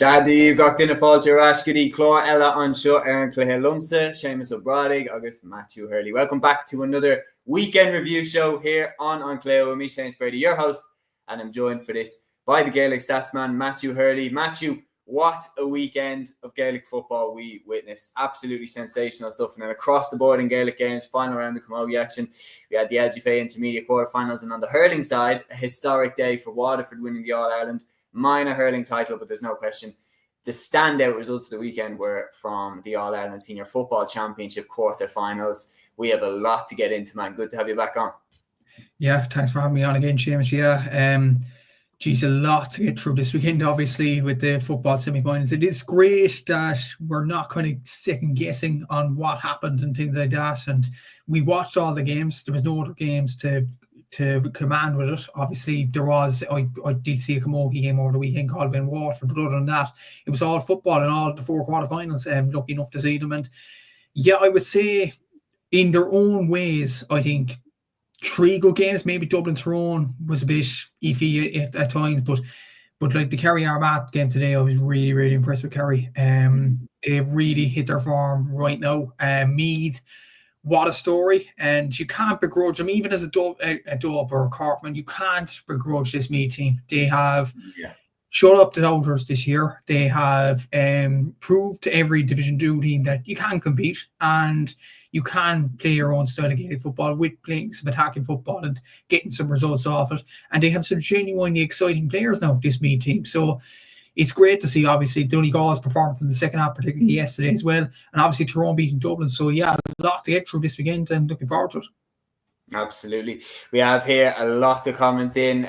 Shadi got in a fault to Rashgidi, Clare, Ella on shot, Aaron Cluiche Lumsa, Séamus Brady, August Matthew Hurley. Welcome back to another weekend review show here on Clare with me, Séamus Brady, your host, and I'm joined for this by the Gaelic Statsman Matthew Hurley. Matthew, what a weekend of Gaelic football we witnessed. Absolutely sensational stuff. And then across the board in Gaelic games, final round of Camogie action, we had the LGFA Intermediate Quarter Finals, and on the hurling side, a historic day for Waterford winning the All-Ireland Minor Hurling title. But there's no question, the standout results of the weekend were from the All-Ireland Senior Football Championship Quarter Finals. We have a lot to get into, man. Good to have you back on. Yeah, thanks for having me on again, Séamus. Yeah, geez, a lot to get through this weekend, obviously, with the football semi-finals. It is great that we're not kind of second guessing on what happened and things like that. And we watched all the games. There was no other games to command with it. Obviously, there was, I did see a Camogie game over the weekend, Galway and Waterford, but other than that, it was all football and all the four quarterfinals. Lucky enough to see them. And yeah, I would say in their own ways, I think three good games. Maybe Dublin Tyrone was a bit iffy at times, but like the Kerry Armagh game today, I was really, really impressed with Kerry. They've really hit their form right now. Meath, what a story. And you can't begrudge them, even as a Dub or a Corkman, you can't begrudge this Meath team. They have shut up the doubters this year. They have proved to every Division 2 team that you can compete and you can play your own style of Gaelic football with playing some attacking football and getting some results off it. And they have some genuinely exciting players now, this Meath team. So it's great to see, obviously, Donegal's performance in the second half, particularly yesterday as well. And obviously, Tyrone beating Dublin. So yeah, a lot to get through this weekend and looking forward to it. Absolutely. We have here a lot of comments in.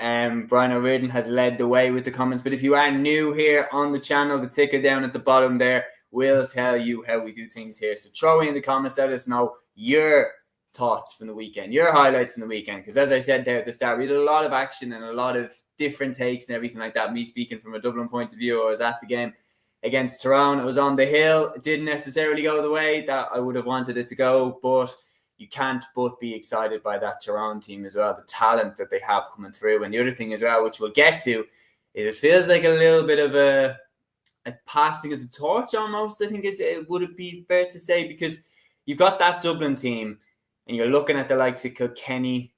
Brian O'Riordan has led the way with the comments. But if you are new here on the channel, the ticker down at the bottom there will tell you how we do things here. So throw in the comments, let us know your thoughts from the weekend, your highlights from the weekend. Because as I said there at the start, we had a lot of action and a lot of different takes and everything like that. Me speaking from a Dublin point of view, I was at the game against Tyrone. It was on the hill. It didn't necessarily go the way that I would have wanted it to go, but you can't but be excited by that Tyrone team as well, the talent that they have coming through. And the other thing as well, which we'll get to, is it feels like a little bit of a passing of the torch almost, I think would it be fair to say, because you've got that Dublin team and you're looking at the likes of Kilkenny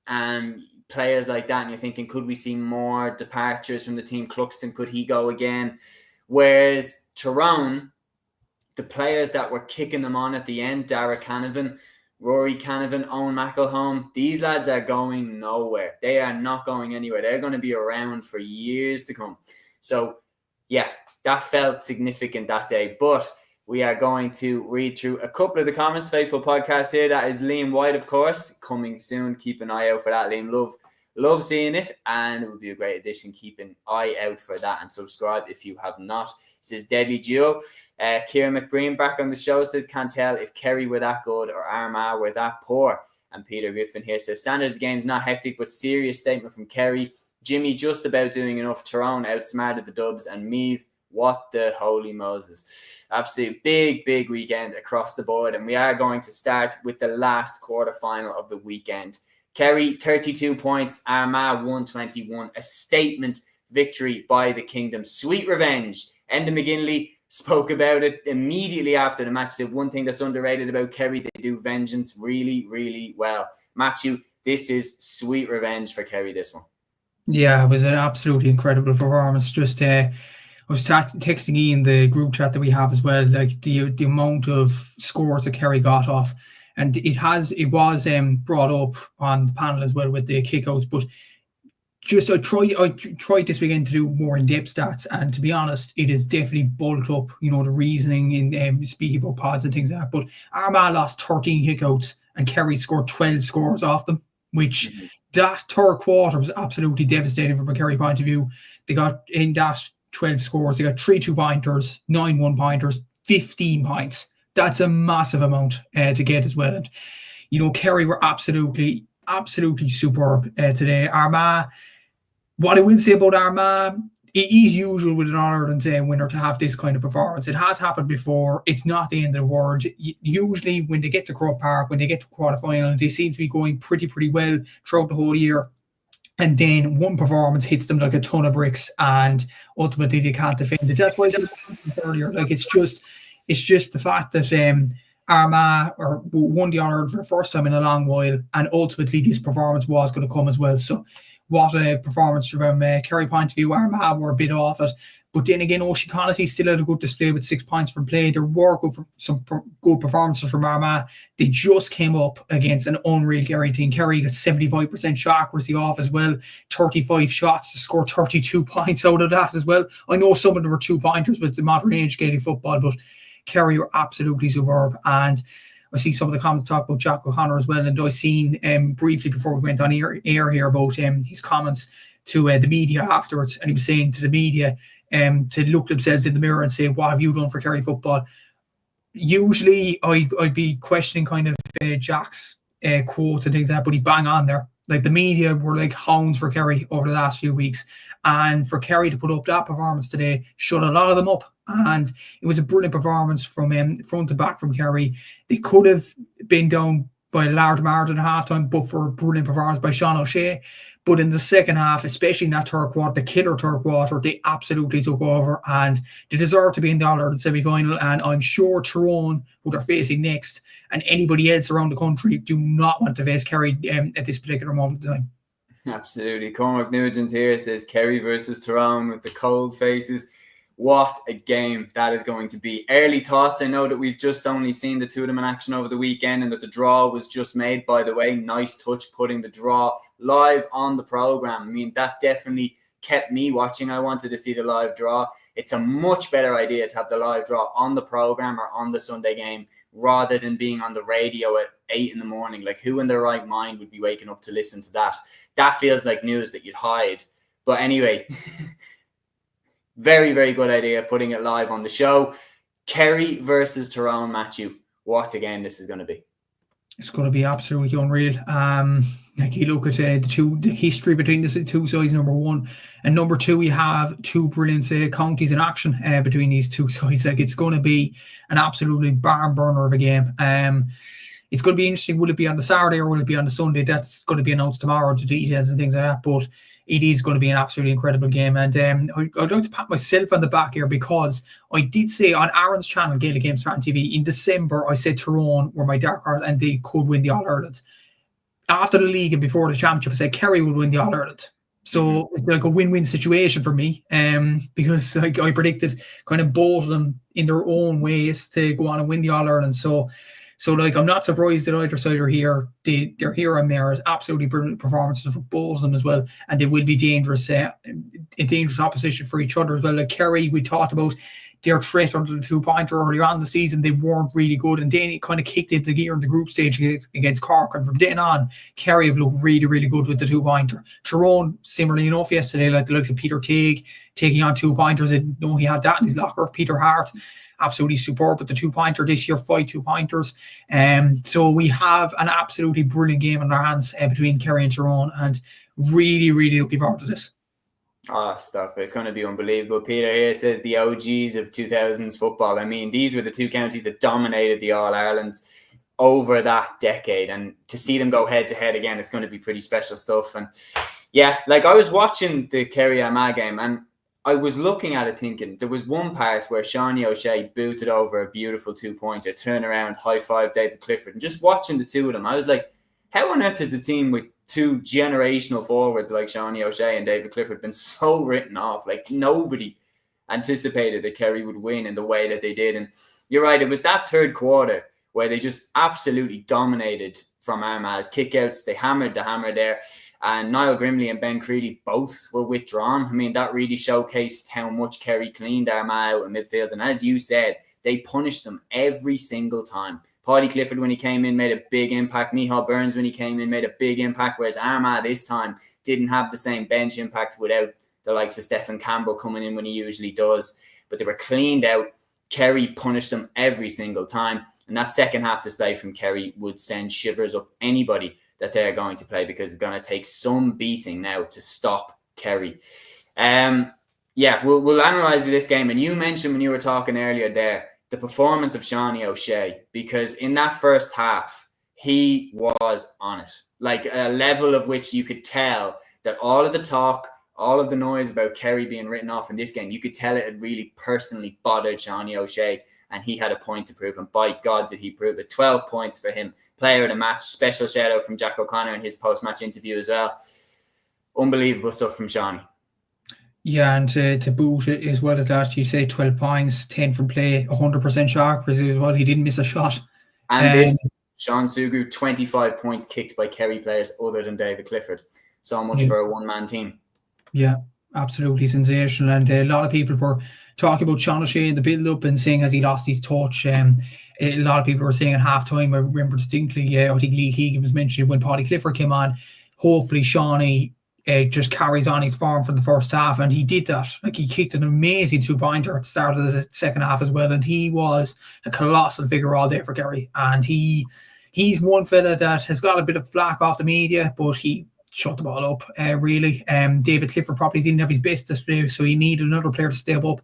and players like that and you're thinking, could we see more departures from the team? Cluxton, could he go again? Whereas Tyrone, the players that were kicking them on at the end, Dara Canavan, Rory Canavan, Owen McElhone, these lads are going nowhere. They are not going anywhere. They're going to be around for years to come. So yeah, that felt significant that day. But we are going to read through a couple of the comments. Faithful podcast here. That is Liam White, of course, coming soon. Keep an eye out for that, Liam. Love seeing it, and it would be a great addition. Keep an eye out for that and subscribe if you have not. This is Deadly Duo. Kieran McBreen back on the show says, can't tell if Kerry were that good or Armagh were that poor. And Peter Griffin here says, standards game's not hectic, but serious statement from Kerry. Jimmy just about doing enough. Tyrone outsmarted the Dubs, and Meath, what the holy Moses. Absolutely big weekend across the board. And we are going to start with the last quarter final of the weekend. Kerry, 32 points. Armagh, 121. A statement victory by the Kingdom. Sweet revenge. Enda McGinley spoke about it immediately after the match. Said one thing that's underrated about Kerry, they do vengeance really, really well. Matthew, this is sweet revenge for Kerry, this one. Yeah, it was an absolutely incredible performance. Just I was texting Ian the group chat that we have as well, like the amount of scores that Kerry got off, and it was brought up on the panel as well with the kickouts. But just I tried this weekend to do more in-depth stats, and to be honest, it is definitely bulked up. You know, the reasoning in speaking about pods and things like that. But Armagh lost 13 kickouts, and Kerry scored 12 scores off them, which that third quarter was absolutely devastating from a Kerry point of view. They got in that 12 scores, they got 3 2-pointers, 9 1-pointers, 15 points. That's a massive amount to get as well. And, you know, Kerry were absolutely superb today. Armagh, what I will say about Armagh, it is usual with an All-Ireland winner to have this kind of performance. It has happened before. It's not the end of the world. Usually when they get to Croke Park, when they get to quarter final, they seem to be going pretty well throughout the whole year. and then one performance hits them like a ton of bricks, and ultimately they can't defend it. That's why I said earlier, like it's just the fact that Armagh won the All-Ireland for the first time in a long while, and ultimately this performance was going to come as well. So what a performance from Kerry point of view. Armagh were a bit off it, but then again, O'Shea still had a good display with 6 points from play. There were some good performances from Armagh. They just came up against an unreal Kerry team. Kerry got 75% shot accuracy off as well, 35 shots to score 32 points out of that as well. I know some of them were 2-pointers with the modern age Gaelic football, but Kerry were absolutely superb. And I see some of the comments talk about Jack O'Connor as well, and I seen briefly before we went on air here about his comments to the media afterwards, and he was saying to the media to look themselves in the mirror and say, what have you done for Kerry football? Usually I'd be questioning kind of Jack's quotes and things like that, but he's bang on there. Like the media were like hounds for Kerry over the last few weeks, and for Kerry to put up that performance today shut a lot of them up. And it was a brilliant performance from front to back from Kerry. They could have been down by a large margin at halftime, but for a brilliant performance by Sean O'Shea. But in the second half, especially in that third quarter, the killer third quarter, they absolutely took over, and they deserve to be in the All-Ireland semi-final. And I'm sure Tyrone, who they're facing next, and anybody else around the country do not want to face Kerry at this particular moment in time. Absolutely. Cormac Nugent here says Kerry versus Tyrone with the cold faces. What a game that is going to be. Early thoughts. I know that we've just only seen the two of them in action over the weekend, and that the draw was just made, by the way. Nice touch putting the draw live on the programme. I mean, that definitely kept me watching. I wanted to see the live draw. It's a much better idea to have the live draw on the programme or on the Sunday game rather than being on the radio at 8 in the morning. Like, who in their right mind would be waking up to listen to that? That feels like news that you'd hide. But anyway... Very, very good idea putting it live on the show. Kerry versus Tyrone, Matthew. What a game this is going to be. It's going to be absolutely unreal. Like you look at the history between the two sides, number one. And number two, you have two brilliant counties in action between these two sides. Like it's going to be an absolutely barn burner of a game. It's going to be interesting. Will it be on the Saturday or will it be on the Sunday? That's going to be announced tomorrow, the details and things like that. But it is going to be an absolutely incredible game. And I'd like to pat myself on the back here, because I did say on Aaron's channel, Gaelic Games Fan TV, in December, I said Tyrone were my dark horse and they could win the All-Ireland. After the league and before the championship, I said Kerry would win the All-Ireland. So it's like a win-win situation for me, because like I predicted kind of both of them in their own ways to go on and win the All-Ireland. So like, I'm not surprised that either side are here. They're here and there. Is absolutely brilliant performances for both of them as well. And they will be dangerous, a dangerous opposition for each other as well. Like Kerry, we talked about their threat under the 2-pointer earlier on in the season. They weren't really good. And then it kind of kicked into gear in the group stage against Cork. And from then on, Kerry have looked really, really good with the 2-pointer. Tyrone, similarly enough, yesterday, like the likes of Peter Teague taking on 2-pointers. I know he had that in his locker. Peter Hart, absolutely superb with the 2-pointer this year, 5 2-pointers. So we have an absolutely brilliant game in our hands between Kerry and Tyrone, and really, really looking forward to this. Oh, stop. It's going to be unbelievable. Peter here says the OGs of 2000s football. I mean, these were the two counties that dominated the All-Irelands over that decade, and to see them go head-to-head again, it's going to be pretty special stuff. And yeah, like I was watching the Kerry-Armagh game, and I was looking at it thinking, there was one part where Sean O'Shea booted over a beautiful 2-pointer, turn around, high-five David Clifford, and just watching the two of them, I was like, how on earth has a team with two generational forwards like Sean O'Shea and David Clifford been so written off? Like, nobody anticipated that Kerry would win in the way that they did. And you're right, it was that third quarter where they just absolutely dominated from Armagh's kickouts. They hammered the hammer there. And Niall Grimley and Ben Creedy both were withdrawn. I mean, that really showcased how much Kerry cleaned Armagh out in midfield. And as you said, they punished them every single time. Paddy Clifford, when he came in, made a big impact. Micheál Burns, when he came in, made a big impact. Whereas Armagh this time didn't have the same bench impact without the likes of Stephen Campbell coming in when he usually does. But they were cleaned out. Kerry punished them every single time. And that second half display from Kerry would send shivers up anybody that they're going to play, because it's going to take some beating now to stop Kerry. Yeah, we'll analyse this game. And you mentioned when you were talking earlier there, the performance of Sean O'Shea, because in that first half, he was on it. Like a level of which you could tell that all of the talk, all of the noise about Kerry being written off in this game, you could tell it had really personally bothered Seanie O'Shea, and he had a point to prove, and by God did he prove it. 12 points for him. Player of the match. Special shout out from Jack O'Connor in his post-match interview as well. Unbelievable stuff from Seanie. Yeah, and to boot it as well as that, you say 12 points, 10 from play, 100% shot accuracy as well. He didn't miss a shot. And this, Sean Sugu, 25 points kicked by Kerry players other than David Clifford. So much for a one-man team. Yeah, absolutely sensational. And a lot of people were talking about Sean O'Shea in the build-up and saying as he lost his touch. A lot of people were saying at half-time, I remember distinctly, I think Lee Keegan was mentioning when Paddy Clifford came on, hopefully Seanie just carries on his form for the first half, and he did that. Like, he kicked an amazing 2-pointer at the start of the second half as well, and he was a colossal figure all day for Kerry. And he's one fella that has got a bit of flack off the media, but he shut the ball up, really. David Clifford probably didn't have his best display, so he needed another player to step up.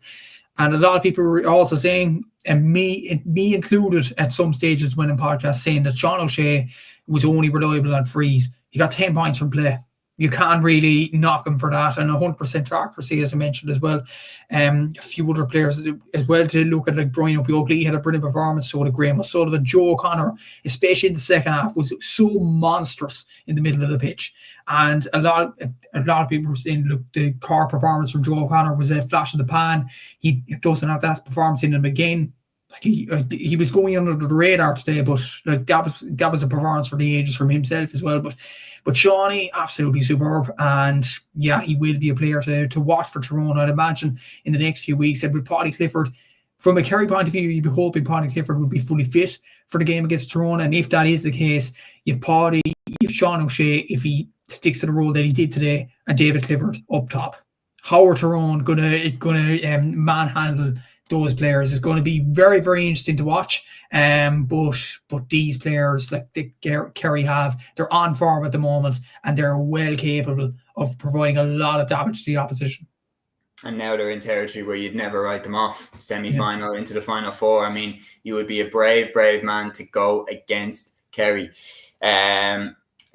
And a lot of people were also saying, and me included at some stages when in podcasts, saying that Sean O'Shea was only reliable on frees. He got 10 points from play. You can't really knock him for that, and 100% accuracy, as I mentioned as well. A few other players as well to look at, like Brian O'Beogley had a brilliant performance, so did Graham O'Sullivan. Joe O'Connor, especially in the second half, was so monstrous in the middle of the pitch. And a lot of people were saying, look, the core performance from Joe O'Connor was a flash in the pan. He doesn't have that performance in him again. Like he was going under the radar today, but like that was a performance for the ages from himself as well. But Seanie, absolutely superb, and yeah, he will be a player to watch for Tyrone, I'd imagine, in the next few weeks. And with Paddy Clifford, from a Kerry point of view, you'd be hoping Paddy Clifford would be fully fit for the game against Tyrone, and if that is the case, you've Paddy, you've Sean O'Shea, if he sticks to the role that he did today, and David Clifford up top. How are Tyrone gonna manhandle those players? Is going to be very, very interesting to watch. But these players, like Kerry they're on form at the moment, and they're well capable of providing a lot of damage to the opposition. And now they're in territory where you'd never write them off. Semi-final into the final four. I mean, you would be a brave man to go against Kerry.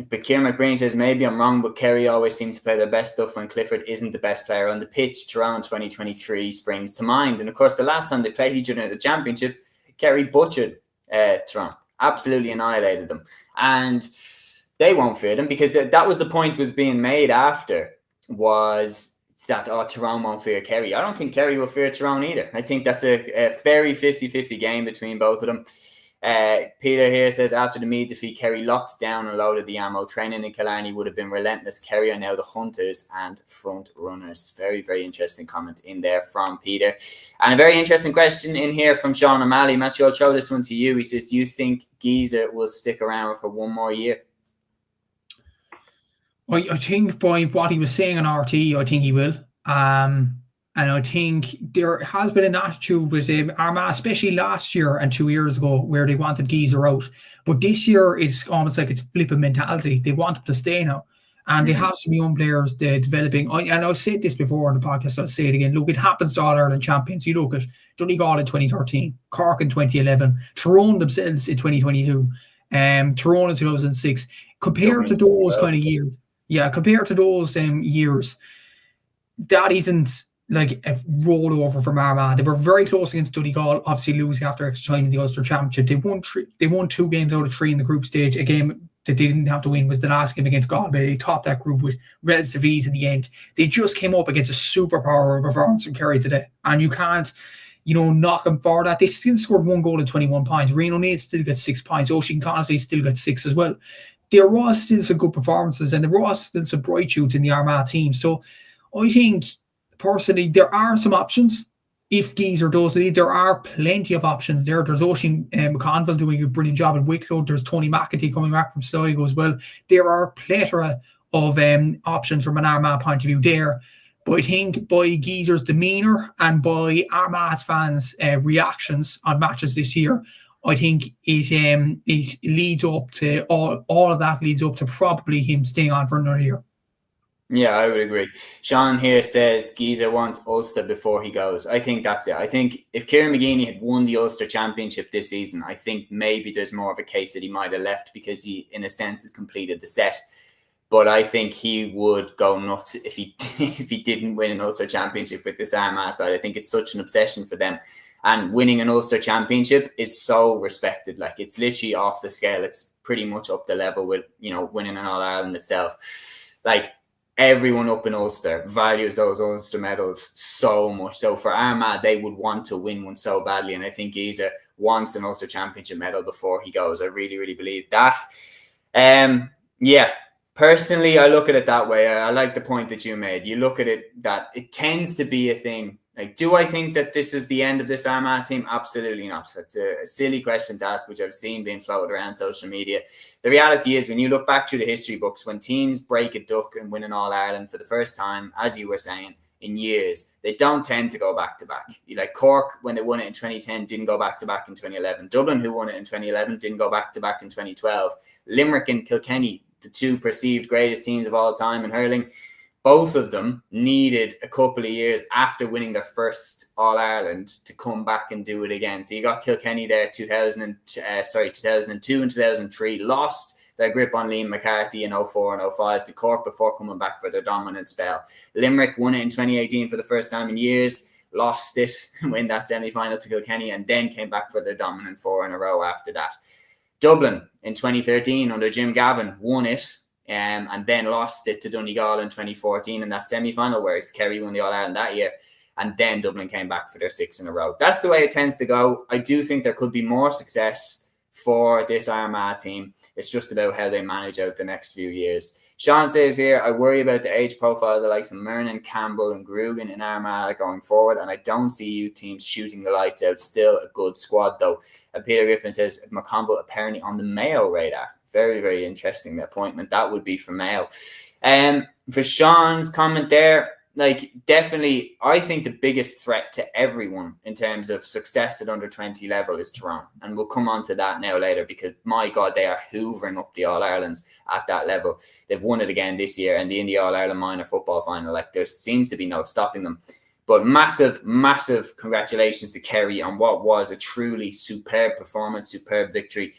But Kieran McBreen says, maybe I'm wrong, but Kerry always seem to play their best stuff when Clifford isn't the best player on the pitch. Tyrone 2023 springs to mind. And of course, the last time they played each other in the championship, Kerry butchered Tyrone, absolutely annihilated them. And they won't fear them, because that was the point was being made after, was that, Tyrone won't fear Kerry. I don't think Kerry will fear Tyrone either. I think that's a very 50-50 game between both of them. Peter here says, after the Meath defeat, Kerry locked down and loaded the ammo. Training in Killarney would have been relentless. Kerry are now the hunters and front runners. Very, very interesting comment in there from Peter. And a very interesting question in here from Sean O'Malley. Matthew, I'll throw this one to you. He says, do you think Geezer will stick around for one more year? Well, I think by what he was saying on RT, I think he will. And I think there has been an attitude with Armagh, especially last year and 2 years ago, where they wanted Geezer out. But this year, it's almost like it's flipping mentality. They want him to stay now. And they have some young players developing. And I've said this before on the podcast, I'll say it again. Look, it happens to All-Ireland champions. You look at Donegal in 2013, Cork in 2011, Tyrone themselves in 2022, Tyrone in 2006. Compared to those kind of years, compared to those years, that isn't like a rollover from Armagh. They were very close against Donegal, obviously losing after extra time in the Ulster Championship. They won 2 games out of 3 in the group stage. A game that they didn't have to win was the last game against Galway. They topped that group with relative ease in the end. They just came up against a superpower performance from Kerry today, and you can't, knock them for that. They still scored 1 goal and 21 points. Reno O'Neill still got 6 points. Oisin Connolly still got 6 as well. There was still some good performances, and there was still some bright shoots in the Armagh team. So I think, personally, there are some options. If Geezer does it, there are plenty of options there. There's Oisin McConville doing a brilliant job at Wicklow. There's Tony McAtee coming back from Sligo as well. There are a plethora of options from an Armagh point of view there. But I think by Geezer's demeanour and by Armagh's fans' reactions on matches this year, I think it leads up to all of that leads up to probably him staying on for another year. Yeah, I would agree. Sean here says Geezer wants Ulster before he goes. I think that's it. I think if Kieran McGeeney had won the Ulster Championship this season, I think maybe there's more of a case that he might have left, because he, in a sense, has completed the set. But I think he would go nuts if he didn't win an Ulster Championship with this Armagh side. I think it's such an obsession for them. And winning an Ulster Championship is so respected. Like, it's literally off the scale. It's pretty much up the level with, winning an All-Ireland itself. Like, everyone up in Ulster values those Ulster medals so much. So for Armagh, they would want to win one so badly. And I think Giza wants an Ulster Championship medal before he goes. I really, really believe that. Personally, I look at it that way. I like the point that you made. You look at it that it tends to be a thing. Like, do I think that this is the end of this Armagh team? Absolutely not. It's a silly question to ask, which I've seen being floated around social media. The reality is, when you look back through the history books, when teams break a duck and win an All-Ireland for the first time, as you were saying, in years, they don't tend to go back-to-back. Like Cork, when they won it in 2010, didn't go back-to-back in 2011. Dublin, who won it in 2011, didn't go back-to-back in 2012. Limerick and Kilkenny, the two perceived greatest teams of all time in hurling, both of them needed a couple of years after winning their first All-Ireland to come back and do it again. So you got Kilkenny there 2002 and 2003, lost their grip on Liam McCarthy in 04 and 05 to Cork before coming back for their dominant spell. Limerick won it in 2018 for the first time in years, lost it, win that semi-final to Kilkenny, and then came back for their dominant 4 in a row after that. Dublin in 2013 under Jim Gavin won it and then lost it to Donegal in 2014 in that semi-final, whereas Kerry won the All-Ireland that year. And then Dublin came back for their 6 in a row. That's the way it tends to go. I do think there could be more success for this Armagh team. It's just about how they manage out the next few years. Sean says here, I worry about the age profile of the likes of Murnan, Campbell and Grugan in Armagh going forward, and I don't see youth teams shooting the lights out. Still a good squad though. And Peter Griffin says, McConville apparently on the Mayo radar. Very, very interesting appointment. That would be for Mayo. For Sean's comment there, like, definitely, I think the biggest threat to everyone in terms of success at under 20 level is Tyrone. And we'll come on to that now later, because my God, they are hoovering up the All-Irelands at that level. They've won it again this year, and in the All-Ireland Minor Football Final, like, there seems to be no stopping them. But massive, massive congratulations to Kerry on what was a truly superb performance, superb victory.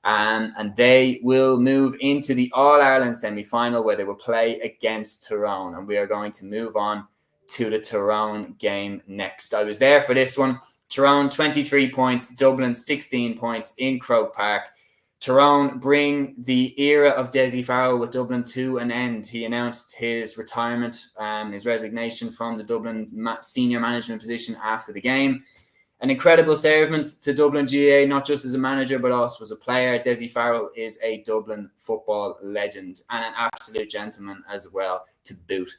And they will move into the All-Ireland semi-final, where they will play against Tyrone. And we are going to move on to the Tyrone game next. I was there for this one. Tyrone, 23 points. Dublin, 16 points in Croke Park. Tyrone bring the era of Dessie Farrell with Dublin to an end. He announced his retirement, his resignation from the Dublin senior management position after the game. An incredible servant to Dublin GAA, not just as a manager, but also as a player. Dessie Farrell is a Dublin football legend and an absolute gentleman as well to boot.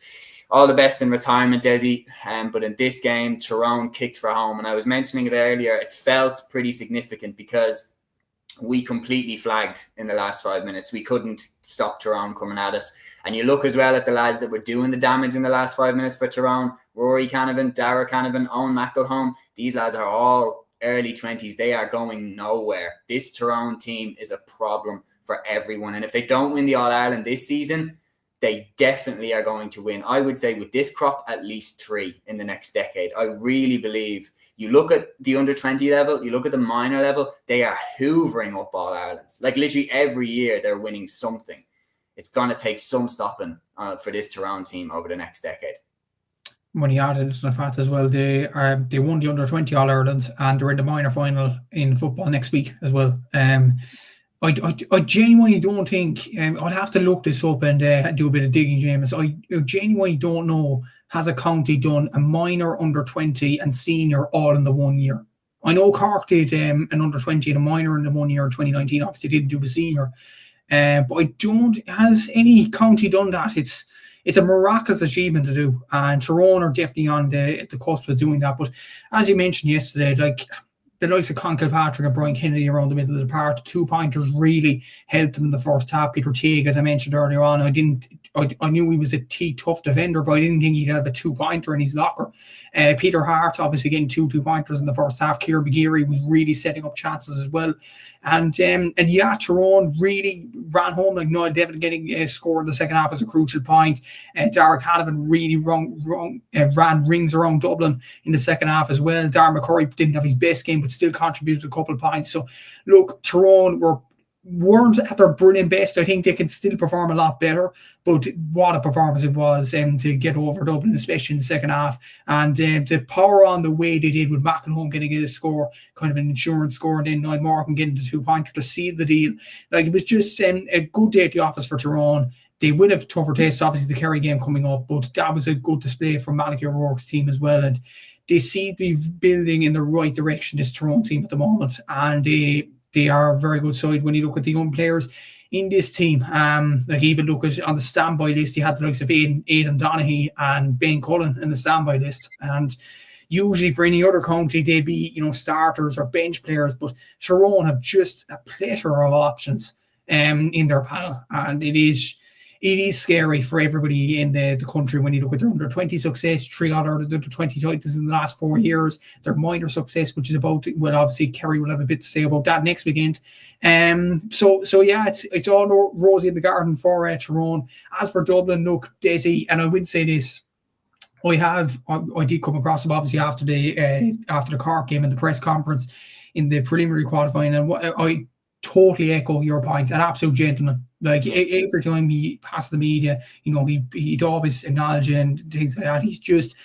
All the best in retirement, Dessie. But in this game, Tyrone kicked for home. And I was mentioning it earlier, it felt pretty significant because we completely flagged in the last 5 minutes. We couldn't stop Tyrone coming at us. And you look as well at the lads that were doing the damage in the last 5 minutes for Tyrone. Rory Canavan, Dara Canavan, Owen McElhone. These lads are all early 20s. They are going nowhere. This Tyrone team is a problem for everyone. And if they don't win the All-Ireland this season, they definitely are going to win. I would say with this crop, at least 3 in the next decade. I really believe. You look at the under 20 level, you look at the minor level, they are hoovering up All-Irelands. Like, literally every year they're winning something. It's going to take some stopping for this Tyrone team over the next decade. When you added to the fact as well, they won the under 20 All-Ireland and they're in the minor final in football next week as well. I genuinely don't think, I'd have to look this up and do a bit of digging, James. I genuinely don't know, has a county done a minor, under 20 and senior all in the 1 year? I know Cork did an under 20 and a minor in the 1 year in 2019, obviously didn't do a senior. But I don't, has any county done that? It's a miraculous achievement to do, and Tyrone are definitely on the cusp of doing that. But as you mentioned yesterday, like the likes of Con Kilpatrick and Brian Kennedy around the middle of the park, the 2-pointers really helped them in the first half. Peter Teague, as I mentioned earlier on, I knew he was a tough defender, but I didn't think he'd have a 2-pointer in his locker. Peter Hart obviously getting 2-pointers in the first half. Kieran McGeary was really setting up chances as well. And yeah, Tyrone really ran home. Like Noel Devlin getting scored in the second half was a crucial point. Derek Hannivan really ran rings around Dublin in the second half as well. Darren McCurry didn't have his best game, but still contributed a couple of points. So look, Tyrone were weren't at their brilliant best. I think they could still perform a lot better, but what a performance it was to get over Dublin, especially in the second half, and to power on the way they did with McElhone getting a score, kind of an insurance score, and then Niall Morgan getting the 2-pointer to seal the deal. Like, it was just a good day at the office for Tyrone. They will have tougher tests, obviously the Kerry game coming up, but that was a good display from Malachy O'Rourke's team as well, and they seem to be building in the right direction, this Tyrone team at the moment, and they are a very good side when you look at the young players in this team. Like, even look at on the standby list, you had the likes of Aidan Donaghy and Ben Cullen in the standby list. And usually for any other county, they'd be, starters or bench players, but Tyrone have just a plethora of options in their panel. And it is scary for everybody in the country when you look at their under-20 success, 3 All-Ireland under-20 titles in the last 4 years, their minor success, which is about, well, obviously Kerry will have a bit to say about that next weekend. So yeah, it's all rosy in the garden for Tyrone. As for Dublin, look, Dessie, and I would say this, I did come across him obviously after the Cork game and the press conference in the preliminary quarterfinal, and I totally echo your points. An absolute gentleman. Like, every time he passed the media, he'd always acknowledge and things like that. He's just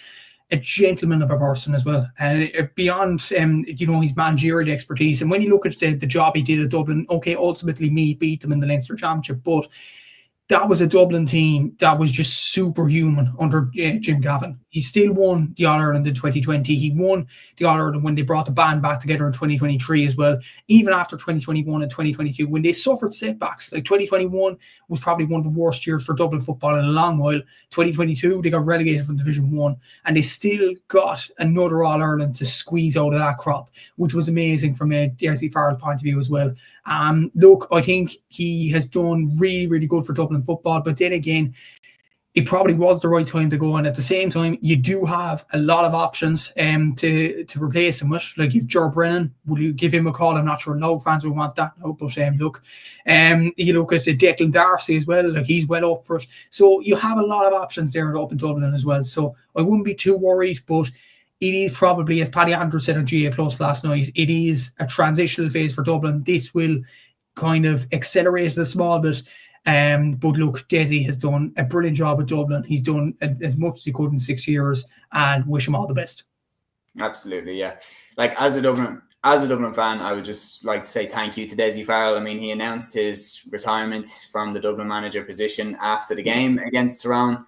a gentleman of a person as well. And beyond, his managerial expertise. And when you look at the job he did at Dublin, okay, ultimately Meath beat them in the Leinster Championship, but that was a Dublin team that was just superhuman under Jim Gavin. He still won the All-Ireland in 2020. He won the All-Ireland when they brought the band back together in 2023 as well. Even after 2021 and 2022, when they suffered setbacks, like 2021 was probably one of the worst years for Dublin football in a long while. 2022, they got relegated from Division 1, and they still got another All-Ireland to squeeze out of that crop, which was amazing from a Dessie Farrell's point of view as well. Look, I think he has done really, really good for Dublin football, but then again, it probably was the right time to go, and at the same time, you do have a lot of options to replace him with. Like, if Ger Brennan, will you give him a call? I'm not sure no fans will want that, no, but look, you look at Declan Darcy as well, like, he's well up for it. So you have a lot of options there up in Dublin as well, so I wouldn't be too worried, but it is probably, as Paddy Andrews said on GA Plus last night, it is a transitional phase for Dublin. This will kind of accelerate it a small bit. But look, Dessie has done a brilliant job at Dublin. He's done as much as he could in 6 years, and wish him all the best. Absolutely, yeah. Like, as a Dublin fan, I would just like to say thank you to Dessie Farrell. I mean, he announced his retirement from the Dublin manager position after the game against Tyrone.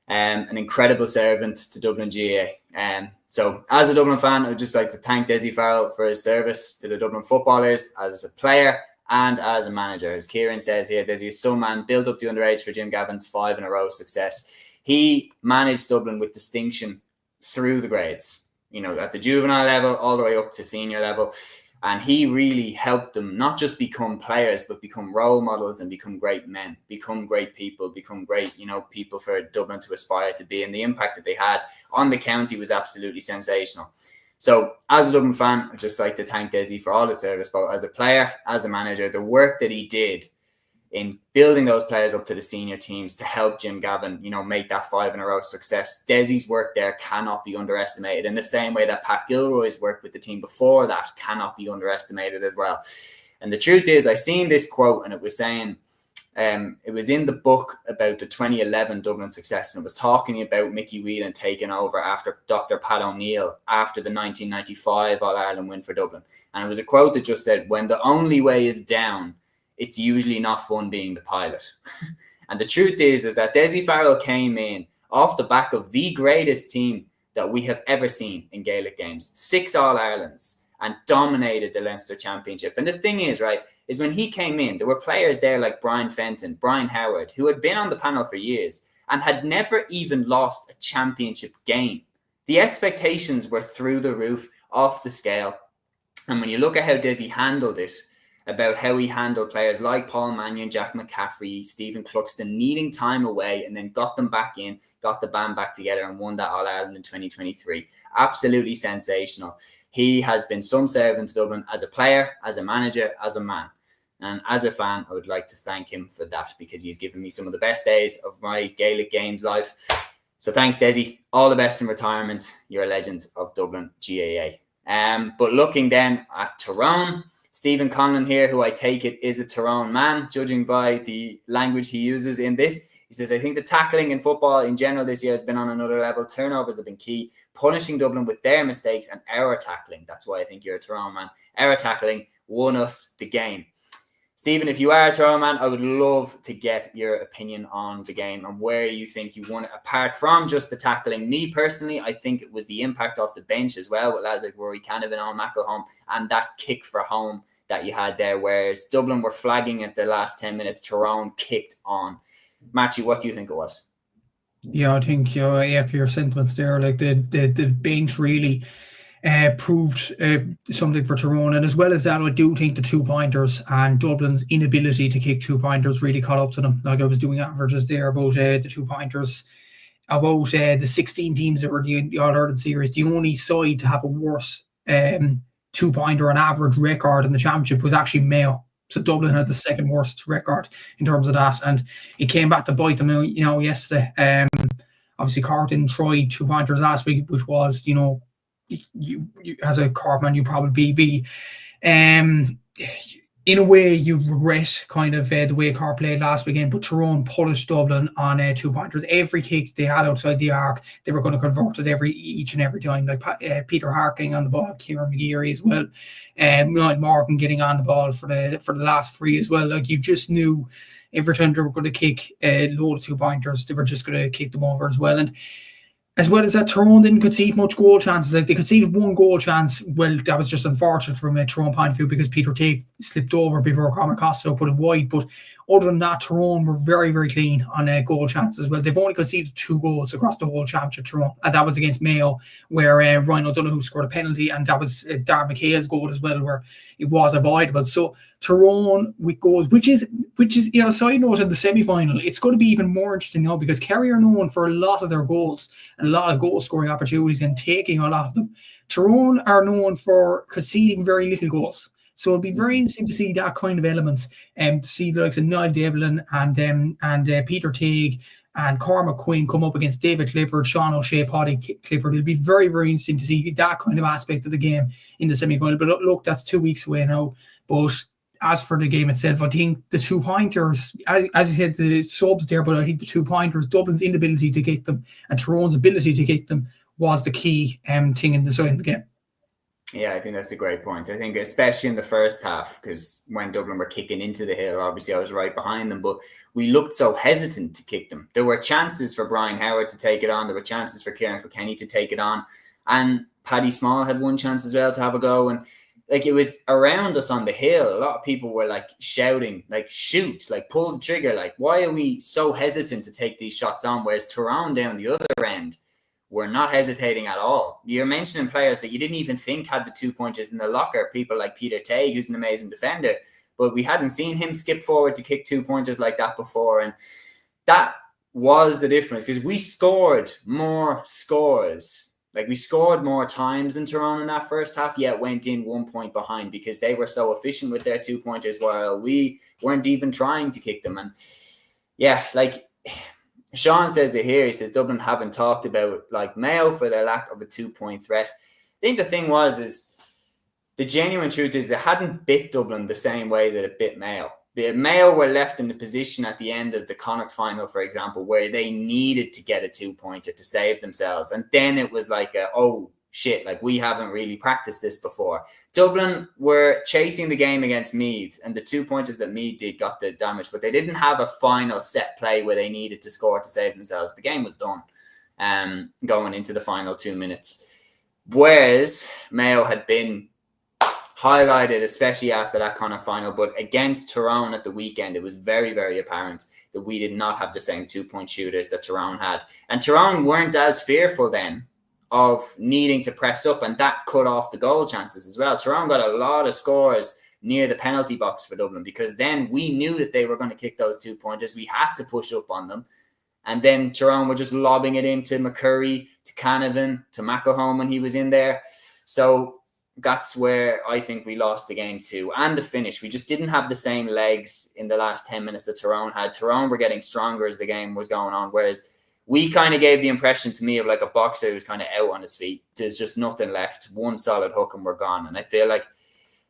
An incredible servant to Dublin GAA. So as a Dublin fan, I would just like to thank Dessie Farrell for his service to the Dublin footballers as a player and as a manager. As Kieran says here, Dessie is some man, built up the underage for Jim Gavin's 5-in-a-row success. He managed Dublin with distinction through the grades, at the juvenile level all the way up to senior level. And he really helped them not just become players, but become role models and become great men, become great people, become great, people for Dublin to aspire to be. And the impact that they had on the county was absolutely sensational. So as a Dublin fan, I'd just like to thank Dessie for all his service, both as a player, as a manager, the work that he did in building those players up to the senior teams to help Jim Gavin, make that 5-in-a-row success. Dessie's work there cannot be underestimated, in the same way that Pat Gilroy's work with the team before that cannot be underestimated as well. And the truth is, I seen this quote, and it was saying, it was in the book about the 2011 Dublin success, and it was talking about Mickey Whelan taking over after Dr. Pat O'Neill after the 1995 All-Ireland win for Dublin. And it was a quote that just said, "When the only way is down, it's usually not fun being the pilot." And the truth is that Dessie Farrell came in off the back of the greatest team that we have ever seen in Gaelic games, 6 All-Irelands, and dominated the Leinster Championship. And the thing is, right, is when he came in, there were players there like Brian Fenton, Brian Howard, who had been on the panel for years and had never even lost a championship game. The expectations were through the roof, off the scale. And when you look at how Dessie handled it, about how he handled players like Paul Mannion, Jack McCaffrey, Stephen Cluxton, needing time away, and then got them back in, got the band back together, and won that All-Ireland in 2023. Absolutely sensational. He has been some servant to Dublin as a player, as a manager, as a man. And as a fan, I would like to thank him for that, because he's given me some of the best days of my Gaelic Games life. So thanks, Dessie. All the best in retirement. You're a legend of Dublin GAA. But looking then at Tyrone. Stephen Conlon here, who I take it is a Tyrone man, judging by the language he uses in this. He says, I think the tackling in football in general this year has been on another level. Turnovers have been key. Punishing Dublin with their mistakes and our tackling. That's why I think you're a Tyrone man. Our tackling won us the game. Stephen, if you are a Tyrone man, I would love to get your opinion on the game and where you think you won it, apart from just the tackling. Me personally, I think it was the impact off the bench as well, with lads like Rory Canavan and All McElhone, and that kick for home that you had there, whereas Dublin were flagging at the last 10 minutes, Tyrone kicked on. Matthew, what do you think it was? Yeah, I think for your sentiments there, like the bench really proved something for Tyrone, and as well as that, I do think the 2-pointers and Dublin's inability to kick 2-pointers really caught up to them. Like I was doing averages there about the 2-pointers, about the 16 teams that were in the All-Ireland series. The only side to have a worse 2-pointer on average record in the championship was actually Mayo. So Dublin had the second worst record in terms of that, and it came back to bite them, yesterday. Obviously, Cork didn't try 2-pointers last week, which was, you as a Cork man, you probably be in a way you regret kind of the way Cork played last weekend, but Tyrone punished Dublin on 2-pointers. Every kick they had outside the arc, they were going to convert it each and every time. Like Peter Harking on the ball, Kieran McGeary as well, Morgan getting on the ball for the last free as well. Like you just knew every time they were going to kick a load of 2-pointers, they were just going to kick them over as well. And as well as that, Tyrone didn't concede much goal chances. Like they conceded one goal chance. Well, that was just unfortunate from a Tyrone point of view because Peter Tate slipped over before Conor Costello put it wide. But other than that, Tyrone were very, very clean on goal chances as well. They've only conceded 2 goals across the whole championship, Tyrone, and that was against Mayo, where Ryan O'Donoghue scored a penalty, and that was Darren McKay's goal as well, where it was avoidable. So Tyrone with goals, which is side note in the semi-final, it's going to be even more interesting now because Kerry are known for a lot of their goals and a lot of goal scoring opportunities and taking a lot of them. Tyrone are known for conceding very little goals. So it'll be very interesting to see that kind of elements, to see the likes of Niall Devlin and Peter Teague and Cormac Quinn come up against David Clifford, Sean O'Shea, Paddy Clifford. It'll be very, very interesting to see that kind of aspect of the game in the semi-final. But look, that's 2 weeks away now. But as for the game itself, I think the 2-pointers, as you said, the subs there, but I think the 2-pointers, Dublin's inability to get them and Tyrone's ability to get them was the key thing in deciding the game. Yeah, I think that's a great point. I think especially in the first half, because when Dublin were kicking into the hill, obviously I was right behind them, but we looked so hesitant to kick them. There were chances for Brian Howard to take it on. There were chances for Kieran Kilkenny to take it on. And Paddy Small had one chance as well to have a go. And like it was around us on the hill, a lot of people were like shouting, like shoot, like pull the trigger. Like why are we so hesitant to take these shots on? Whereas Tyrone down the other end, we're not hesitating at all. You're mentioning players that you didn't even think had the 2-pointers in the locker. People like Peter Teague, who's an amazing defender, but we hadn't seen him skip forward to kick 2-pointers like that before. And that was the difference because we scored more scores. Like we scored more times than Tyrone in that first half, yet went in 1 point behind because they were so efficient with their 2-pointers while we weren't even trying to kick them. And yeah, like Sean says it here. He says Dublin haven't talked about like Mayo for their lack of a 2-point threat. I think the thing is the genuine truth is it hadn't bit Dublin the same way that it bit Mayo. Mayo were left in the position at the end of the Connacht final, for example, where they needed to get a 2-pointer to save themselves. And then it was like, oh shit, like we haven't really practiced this before. Dublin were chasing the game against Meath, and the 2-pointers that Meath did got the damage, but they didn't have a final set play where they needed to score to save themselves. The game was done going into the final 2 minutes. Whereas Mayo had been highlighted, especially after that kind of final, but against Tyrone at the weekend, it was very, very apparent that we did not have the same 2-point shooters that Tyrone had. And Tyrone weren't as fearful then of needing to press up, and that cut off the goal chances as well. Tyrone got a lot of scores near the penalty box for Dublin because then we knew that they were going to kick those 2-pointers. We had to push up on them. And then Tyrone were just lobbing it into McCurry, to Canavan, to McElhone when he was in there. So that's where I think we lost the game too. And the finish. We just didn't have the same legs in the last 10 minutes that Tyrone had. Tyrone were getting stronger as the game was going on, whereas we kind of gave the impression to me of like a boxer who's kind of out on his feet. There's just nothing left. One solid hook and we're gone. And I feel like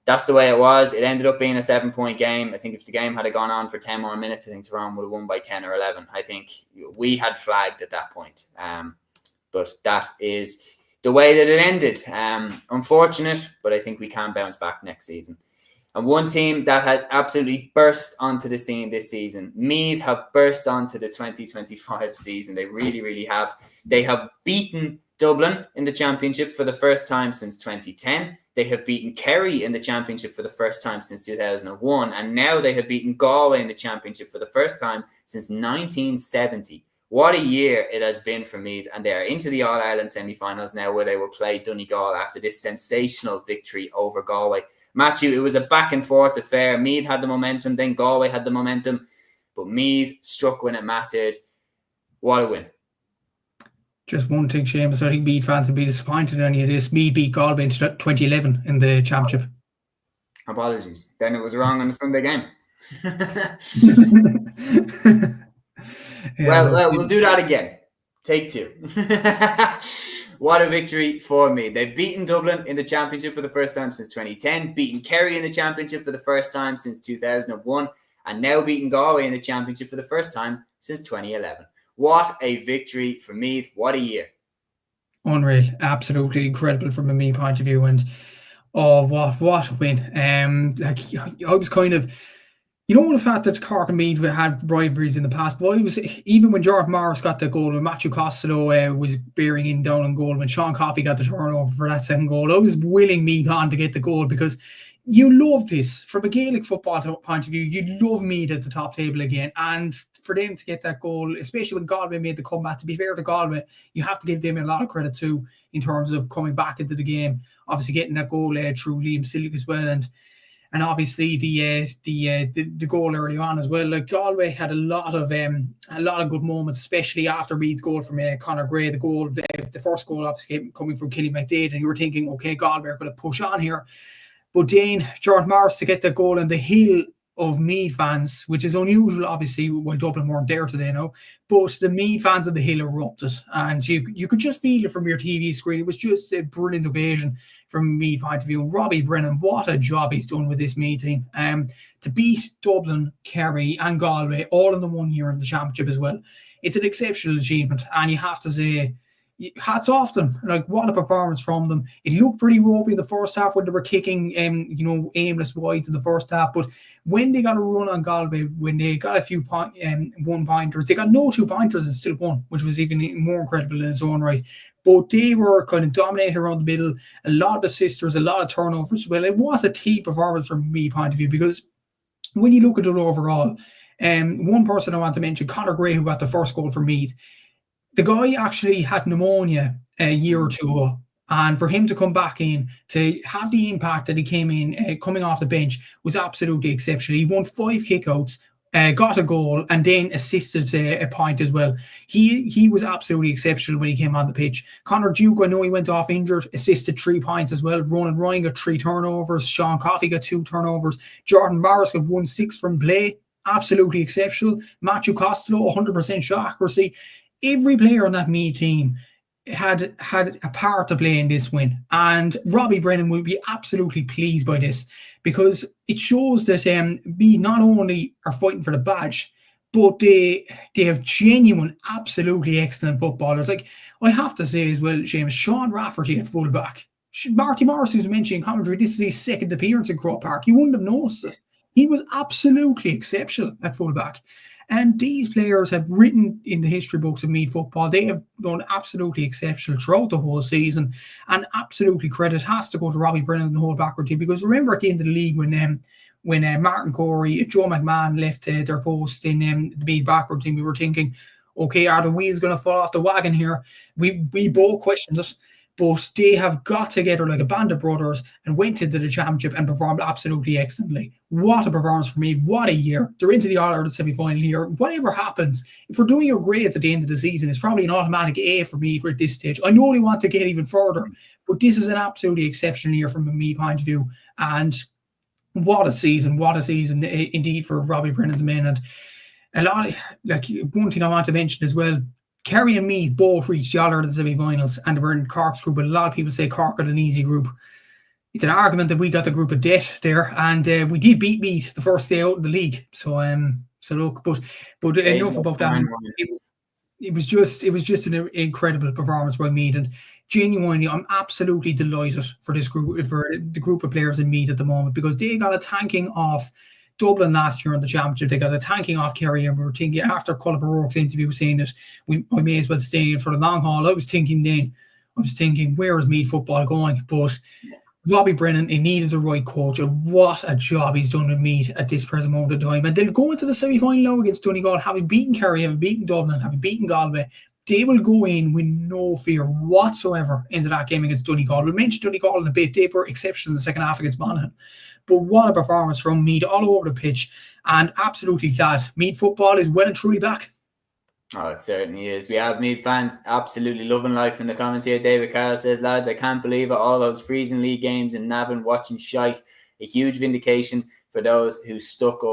that's the way it was. It ended up being a 7-point game. I think if the game had gone on for 10 more minutes, I think Tyrone would have won by 10 or 11. I think we had flagged at that point. But that is the way that it ended. Unfortunate, but I think we can bounce back next season. And one team that had absolutely burst onto the scene this season, Meath have burst onto the 2025 season. They really, really have. They have beaten Dublin in the championship for the first time since 2010. They have beaten Kerry in the championship for the first time since 2001. And now they have beaten Galway in the championship for the first time since 1970. What a year it has been for Meath. And they are into the All-Ireland semi-finals now, where they will play Donegal after this sensational victory over Galway. Matthew, it was a back and forth affair. Meath had the momentum, then Galway had the momentum. But Meath struck when it mattered. What a win. Just one thing, Séamus, I think Meath fans will be disappointed in any of this. Meath beat Galway in 2011 in the championship. Apologies. Then it was wrong on the Sunday game. Well, we'll do that again. Take 2. What a victory for me. They've beaten Dublin in the championship for the first time since 2010, beaten Kerry in the championship for the first time since 2001, and now beaten Galway in the championship for the first time since 2011. What a victory for Meath. What a year. Unreal. Absolutely incredible from a Meath point of view. And what a win. I was kind of, the fact that Cork and Meath had rivalries in the past, but even when Jordan Morris got the goal, when Matthew Costello was bearing in down on goal, when Sean Coffey got the turnover for that second goal, I was willing Meath on to get the goal, because you love this. From a Gaelic football point of view, you love Meath at the top table again. And for them to get that goal, especially when Galway made the comeback, to be fair to Galway, you have to give them a lot of credit too, in terms of coming back into the game. Obviously getting that goal through Liam Sillick as well, and obviously the goal early on as well. Like, Galway had a lot of good moments, especially after Meath's goal from Conor Gray. The first goal obviously coming from Killy McDade, and you were thinking, okay, Galway are going to push on here. But then Jordan Morris to get the goal in the hill of Meath fans, which is unusual, obviously, when Dublin weren't there today now. But the Meath fans of the hill erupted, and you could just feel it from your TV screen. It was just a brilliant occasion from a Meath point of view. Robbie Brennan, what a job he's done with this Meath team. To beat Dublin, Kerry and Galway all in the 1 year in the championship as well. It's an exceptional achievement, and you have to say, hats off them. Like, what a performance from them. It looked pretty ropey in the first half when they were kicking aimless wides in the first half, but when they got a run on Galway, when they got a few one-pointers, they got no 2-pointers and still won, which was even more incredible in its own right. But they were kind of dominating around the middle, a lot of assisters, a lot of turnovers. Well, it was a team performance from me point of view, because when you look at it overall, one person I want to mention, Conor Gray, who got the first goal for Meath. The guy actually had pneumonia a year or two ago, and for him to come back in, to have the impact that he came in, coming off the bench, was absolutely exceptional. He won 5 kickouts, got a goal, and then assisted a point as well. He was absolutely exceptional when he came on the pitch. Conor Duke, I know he went off injured, assisted 3 points as well. Ronan Ryan got 3 turnovers. Sean Coffey got 2 turnovers. Jordan Morris got 1-6 from play. Absolutely exceptional. Matthew Costello, 100% shot accuracy. Every player on that Meath team had a part to play in this win, and Robbie Brennan will be absolutely pleased by this, because it shows that Meath not only are fighting for the badge, but they have genuine, absolutely excellent footballers. Like, I have to say as well, Séamus, Sean Rafferty at fullback. Marty Morris, who's mentioned in commentary, this is his second appearance in Croke Park. You wouldn't have noticed it. He was absolutely exceptional at fullback. And these players have written in the history books of Meath football. They have done absolutely exceptional throughout the whole season. And absolutely credit has to go to Robbie Brennan and the whole backward team. Because remember at the end of the league when Martin Corey and Joe McMahon left their post in the Meath backward team, we were thinking, okay, are the wheels going to fall off the wagon here? We both questioned it. But they have got together like a band of brothers and went into the championship and performed absolutely excellently. What a performance for me. What a year. They're into the All-Ireland semi-final here. Whatever happens, if we're doing your grades at the end of the season, it's probably an automatic A for me at this stage. I know they want to get even further, but this is an absolutely exceptional year from a me point of view. And what a season indeed for Robbie Brennan's men. And a lot of, like, one thing I want to mention as well, Kerry and Meath both reached the All-Ireland semi-finals, and they were in Cork's group, but a lot of people say Cork had an easy group. it's an argument that we got the group of death there, and we did beat Meath the first day out of the league. So look, but enough about that. It was just an incredible performance by Meath, and genuinely, I'm absolutely delighted for this group, for the group of players in Meath at the moment, because they got a tanking off Dublin last year in the championship. They got a tanking off Kerry, and we were thinking after Colin O'Rourke's interview saying that I may as well stay in for the long haul. I was thinking, where is Meath football going? But Robbie Brennan, he needed the right coach, and what a job he's done with Meath at this present moment of time. And they'll go into the semi-final now against Donegal, having beaten Kerry, having beaten Dublin, having beaten Galway. They will go in with no fear whatsoever into that game against Donegal. We'll mention Donegal in a bit. They were exceptional in the second half against Monaghan. But what a performance from Meath all over the pitch, and absolutely glad Meath football is well and truly back. Oh, it certainly is. We have Meath fans absolutely loving life in the comments here. David Carroll says, lads, I can't believe it. All those freezing league games in Navan watching shite. A huge vindication for those who stuck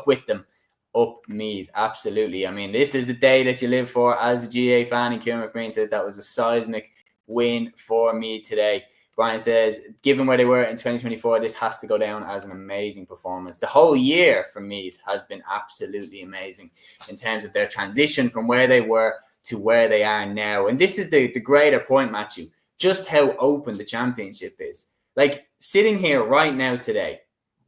with them up Meath. Absolutely. I mean, this is the day that you live for as a GA fan. And Kieran McBreen says that was a seismic win for Meath today. Brian says, given where they were in 2024, this has to go down as an amazing performance. The whole year for Meath has been absolutely amazing in terms of their transition from where they were to where they are now. And this is the greater point, Matthew, just how open the championship is. Like, sitting here right now today,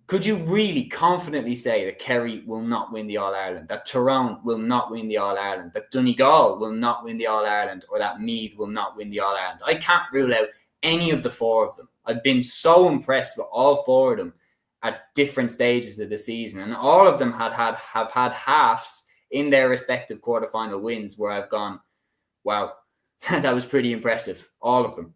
could you really confidently say that Kerry will not win the All-Ireland, that Tyrone will not win the All-Ireland, that Donegal will not win the All-Ireland, or that Meath will not win the All-Ireland? I can't rule out any of the four of them. I've been so impressed with all four of them at different stages of the season, and all of them have had halves in their respective quarterfinal wins where I've gone, wow, that was pretty impressive. All of them.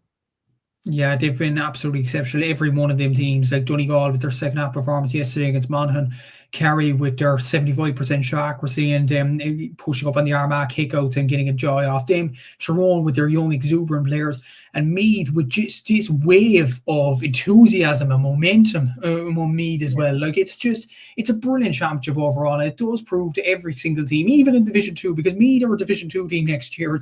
Yeah, they've been absolutely exceptional. Every one of them teams, like Donegal with their second half performance yesterday against Monaghan, Kerry with their 75% shot accuracy and pushing up on the Armagh kickouts and getting a joy off them. Tyrone with their young, exuberant players, and Meath with just this wave of enthusiasm and momentum among Meath as well. Like, it's a brilliant championship overall. And it does prove to every single team, even in Division 2, because Meath are a Division 2 team next year.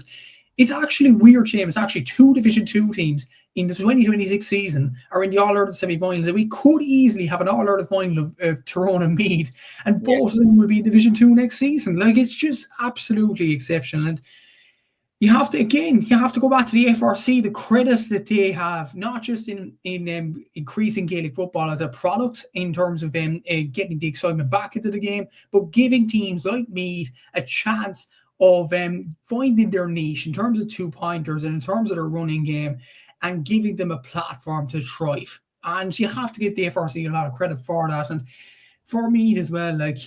It's actually weird, James. It's actually two Division 2 teams in the 2026 season are in the All-Ireland semi-finals, and we could easily have an All-Ireland final of Tyrone and Meath, and both of them will be in Division 2 next season. Like, it's just absolutely exceptional. And you have to go back to the FRC, the credit that they have, not just in increasing Gaelic football as a product in terms of getting the excitement back into the game, but giving teams like Meath a chance of finding their niche in terms of two-pointers and in terms of their running game, and giving them a platform to thrive. And you have to give the FRC a lot of credit for that. And for Meath as well, like,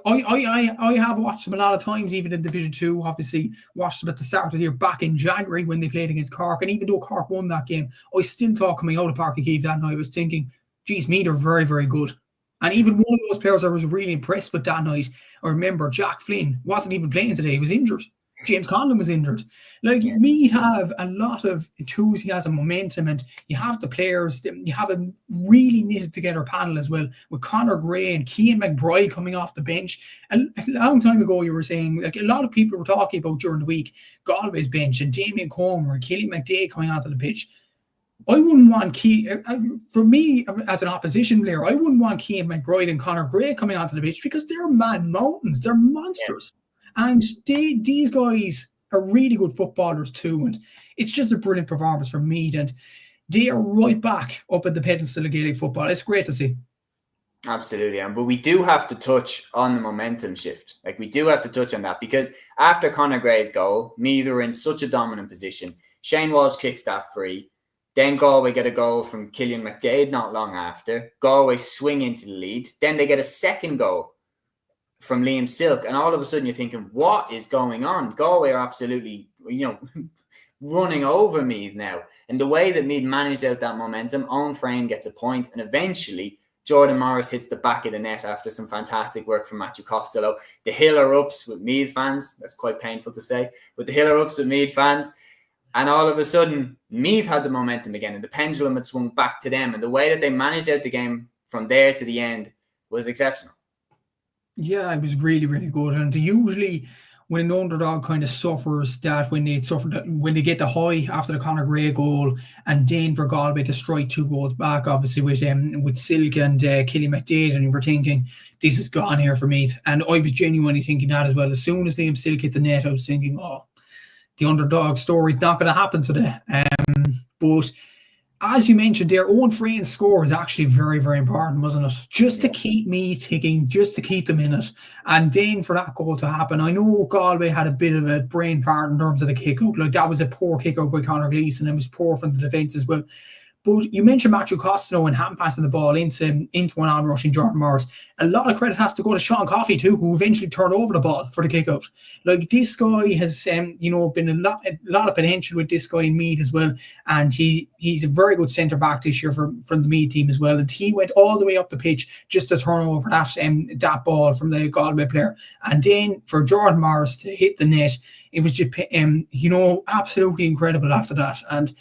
I have watched them a lot of times, even in Division 2. Obviously, watched them at the start of the year back in January when they played against Cork. And even though Cork won that game, I still thought coming out of Páirc Uí Chaoimh that night, I was thinking, geez, Meath are very, very good. And even one of those players I was really impressed with that night, I remember Jack Flynn wasn't even playing today. He was injured. James Conlon was injured. Like, Meath have a lot of enthusiasm, momentum, and you have the players. You have a really knitted together panel as well, with Conor Gray and Cian McBride coming off the bench. And a long time ago, you were saying, like, a lot of people were talking about during the week, Galway's bench and Damien Comer and Killian McDay coming onto the pitch. I wouldn't want for me, as an opposition player, I wouldn't want Cian McBride and Conor Gray coming onto the pitch, because they're man mountains. They're monsters. Yeah. And these guys are really good footballers too. And it's just a brilliant performance from Meath. And they are right back up at the pedestal of Gaelic football. It's great to see. Absolutely. But we do have to touch on the momentum shift. Like, we do have to touch on that, because after Conor Gray's goal, Meath are in such a dominant position. Shane Walsh kicks that free. Then Galway get a goal from Killian McDade not long after. Galway swing into the lead. Then they get a second goal from Liam Silk. And all of a sudden you're thinking, what is going on? Galway are absolutely, running over Meath now. And the way that Meath managed out that momentum, Owen Frayne gets a point, and eventually Jordan Morris hits the back of the net after some fantastic work from Matthew Costello. The hill are ups with Meath fans. That's quite painful to say. But the hill are ups with Meath fans. And all of a sudden, Meath had the momentum again, and the pendulum had swung back to them. And the way that they managed out the game from there to the end was exceptional. Yeah, it was really, really good. And usually when an underdog kind of suffers that, when they get the high after the Conor Gray goal, and then for Galway to strike 2 goals back, obviously with Silk and Killy McDade, and you were thinking, this is gone here for Meath. And I was genuinely thinking that as well. As soon as Liam Silk hit the net, I was thinking, oh, the underdog story's not going to happen today. But as you mentioned, their own free and score is actually very, very important, wasn't it? Just to keep me ticking, just to keep them in it. And then for that goal to happen, I know Galway had a bit of a brain fart in terms of the kick-out. Like, that was a poor kick-out by Conor Gleeson, and it was poor from the defence as well. But you mentioned Matthew Costello and hand passing the ball into an on-rushing Jordan Morris. A lot of credit has to go to Sean Coffey too, who eventually turned over the ball for the kick-out. Like, this guy has, been a lot of potential with this guy in Meath as well. And he's a very good centre-back this year from the Meath team as well. And he went all the way up the pitch just to turn over that ball from the Galway player. And then for Jordan Morris to hit the net, it was just, absolutely incredible after that. And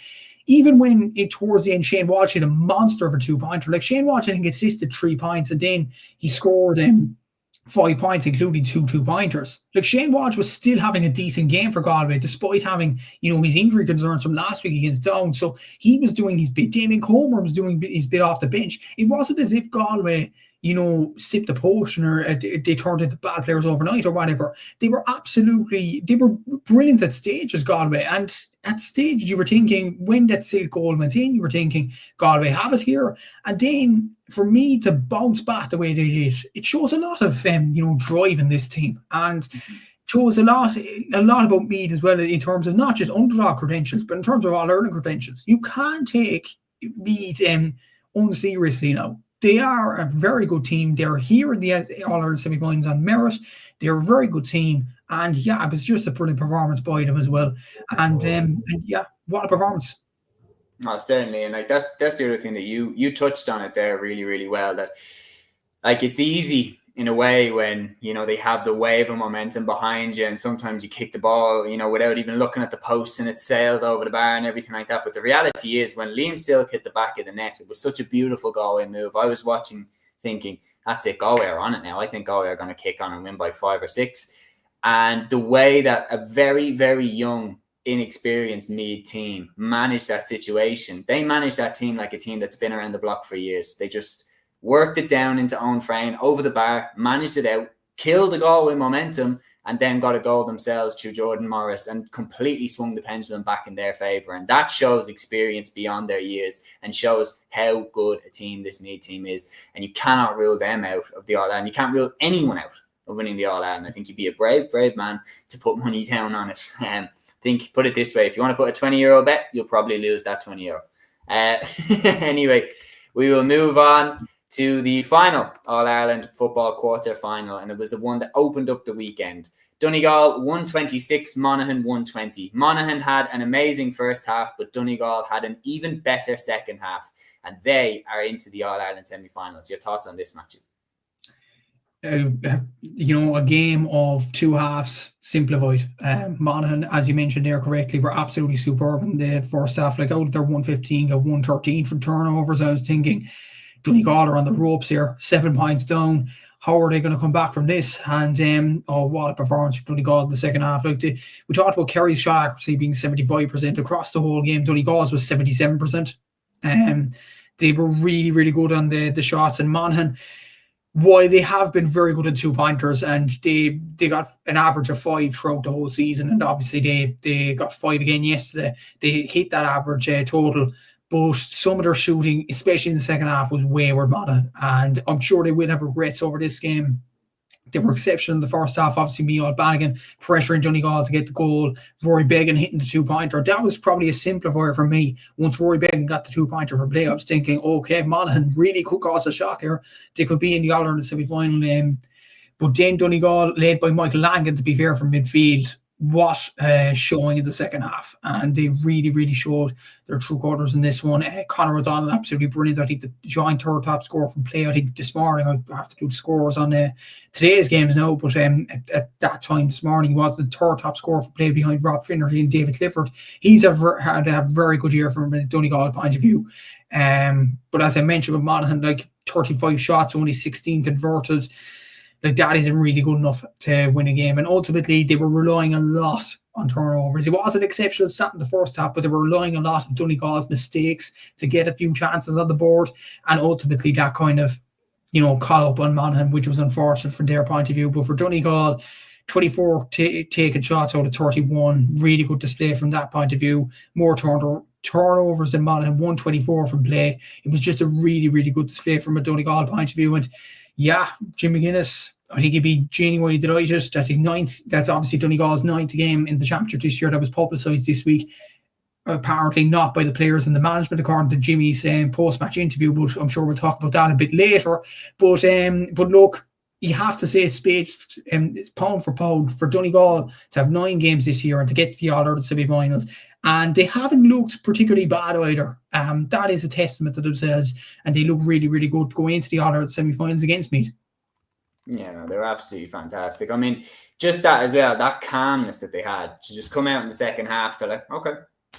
even when towards the end, Shane Walsh had a monster of a 2-pointer. Like, Shane Walsh, I think, assisted 3 points, and then he scored 5 points, including 2 2-pointers. Like, Shane Walsh was still having a decent game for Galway, despite having, his injury concerns from last week against Down. So he was doing his bit. Damien Comer was doing his bit off the bench. It wasn't as if Galway, sipped the potion, or they turned into bad players overnight or whatever. They were brilliant at stages, Galway. And at stage, you were thinking, when that Silk goal went in, you were thinking, Galway have it here. And then for me to bounce back the way they did, it shows a lot of, drive in this team. And shows a lot about Meath as well, in terms of not just underdog credentials, but in terms of All-Ireland credentials. You can't take Meath unseriously now. They are a very good team. They're here in the All-Ireland semi-finals on merit. They're a very good team. And yeah, it was just a brilliant performance by them as well. And what a performance. Oh, certainly. And like that's the other thing that you touched on it there really, really well. That, like, it's easy in a way when, they have the wave of momentum behind you, and sometimes you kick the ball, without even looking at the posts, and it sails over the bar and everything like that. But the reality is, when Liam Silk hit the back of the net, it was such a beautiful Galway move. I was watching thinking, that's it, Galway are on it now. I think Galway are going to kick on and win by 5 or 6. And the way that a very, very young, inexperienced Meath team managed that situation, they managed that team like a team that's been around the block for years. They just worked it down into own frame, over the bar, managed it out, killed the Galway momentum, and then got a goal themselves through Jordan Morris, and completely swung the pendulum back in their favour. And that shows experience beyond their years, and shows how good a team this Meath team is. And you cannot rule them out of the All-Ireland. You can't rule anyone out of winning the All-Ireland. I think you'd be a brave, brave man to put money down on it. Put it this way, if you want to put a €20 bet, you'll probably lose that €20. Anyway, we will move on to the final All-Ireland Football Quarter Final, and it was the one that opened up the weekend. Donegal 126, Monaghan 120. Monaghan had an amazing first half, but Donegal had an even better second half, and they are into the All-Ireland semi-finals. Your thoughts on this, Matthew? A game of 2 halves simplified. Monaghan, as you mentioned there correctly, were absolutely superb in the first half. Like, out of their 115, got 113 from turnovers. I was thinking, Donegal are on the ropes here, 7 points down. How are they going to come back from this? And what a performance from Donegal in the second half. Like, we talked about Kerry's shot accuracy being 75% across the whole game. Donegal's was 77%. They were really, really good on the shots. And Monaghan, while they have been very good at 2-pointers, and they got an average of 5 throughout the whole season, and obviously they got 5 again yesterday. They hit that average total. But some of their shooting, especially in the second half, was wayward, Monaghan. And I'm sure they will have regrets over this game. They were exceptional in the first half. Obviously, Micheál Bannigan pressuring Donegal to get the goal. Rory Beggan hitting the 2-pointer. That was probably a simplifier for me. Once Rory Beggan got the 2-pointer for play, I was thinking, okay, Monaghan really could cause a shock here. They could be in the All-Ireland semi-final. But then Donegal, led by Michael Langan, to be fair, from midfield, what showing in the second half. And they really, really showed their true colours in this one. Conor O'Donnell, absolutely brilliant. I think the joint third top scorer from play. I think this morning, I have to do the scores on today's games now, but at that time this morning, he was the third top scorer for play behind Rob Finnerty and David Clifford. He's had a very good year from a Donegal point of view. But as I mentioned with Monaghan, like 35 shots, only 16 converted. like that isn't really good enough to win a game. And ultimately, they were relying a lot on turnovers. It was an exceptional stat in the first half, but they were relying a lot on Donegal's mistakes to get a few chances on the board. And ultimately, that kind of, caught up on Monaghan, which was unfortunate from their point of view. But for Donegal, 24 taken shots out of 31, really good display from that point of view. More turnovers than Monaghan, 124 from play. It was just a really, really good display from a Donegal point of view. And yeah, Jim McGuinness, I think he'd be genuinely delighted. That's his ninth. That's obviously Donegal's ninth game in the championship this year. That was publicised this week. Apparently not by the players and the management, according to Jimmy's post-match interview. But I'm sure we'll talk about that a bit later. But look, you have to say it's pound for pound for Donegal to have 9 games this year and to get to the All-Ireland semi-finals. And they haven't looked particularly bad either. That is a testament to themselves. And they look really, really good going into the All-Ireland semi-finals against Meath. Yeah, no, they're absolutely fantastic. I mean, just that as well, that calmness that they had to just come out in the second half. They're like, okay,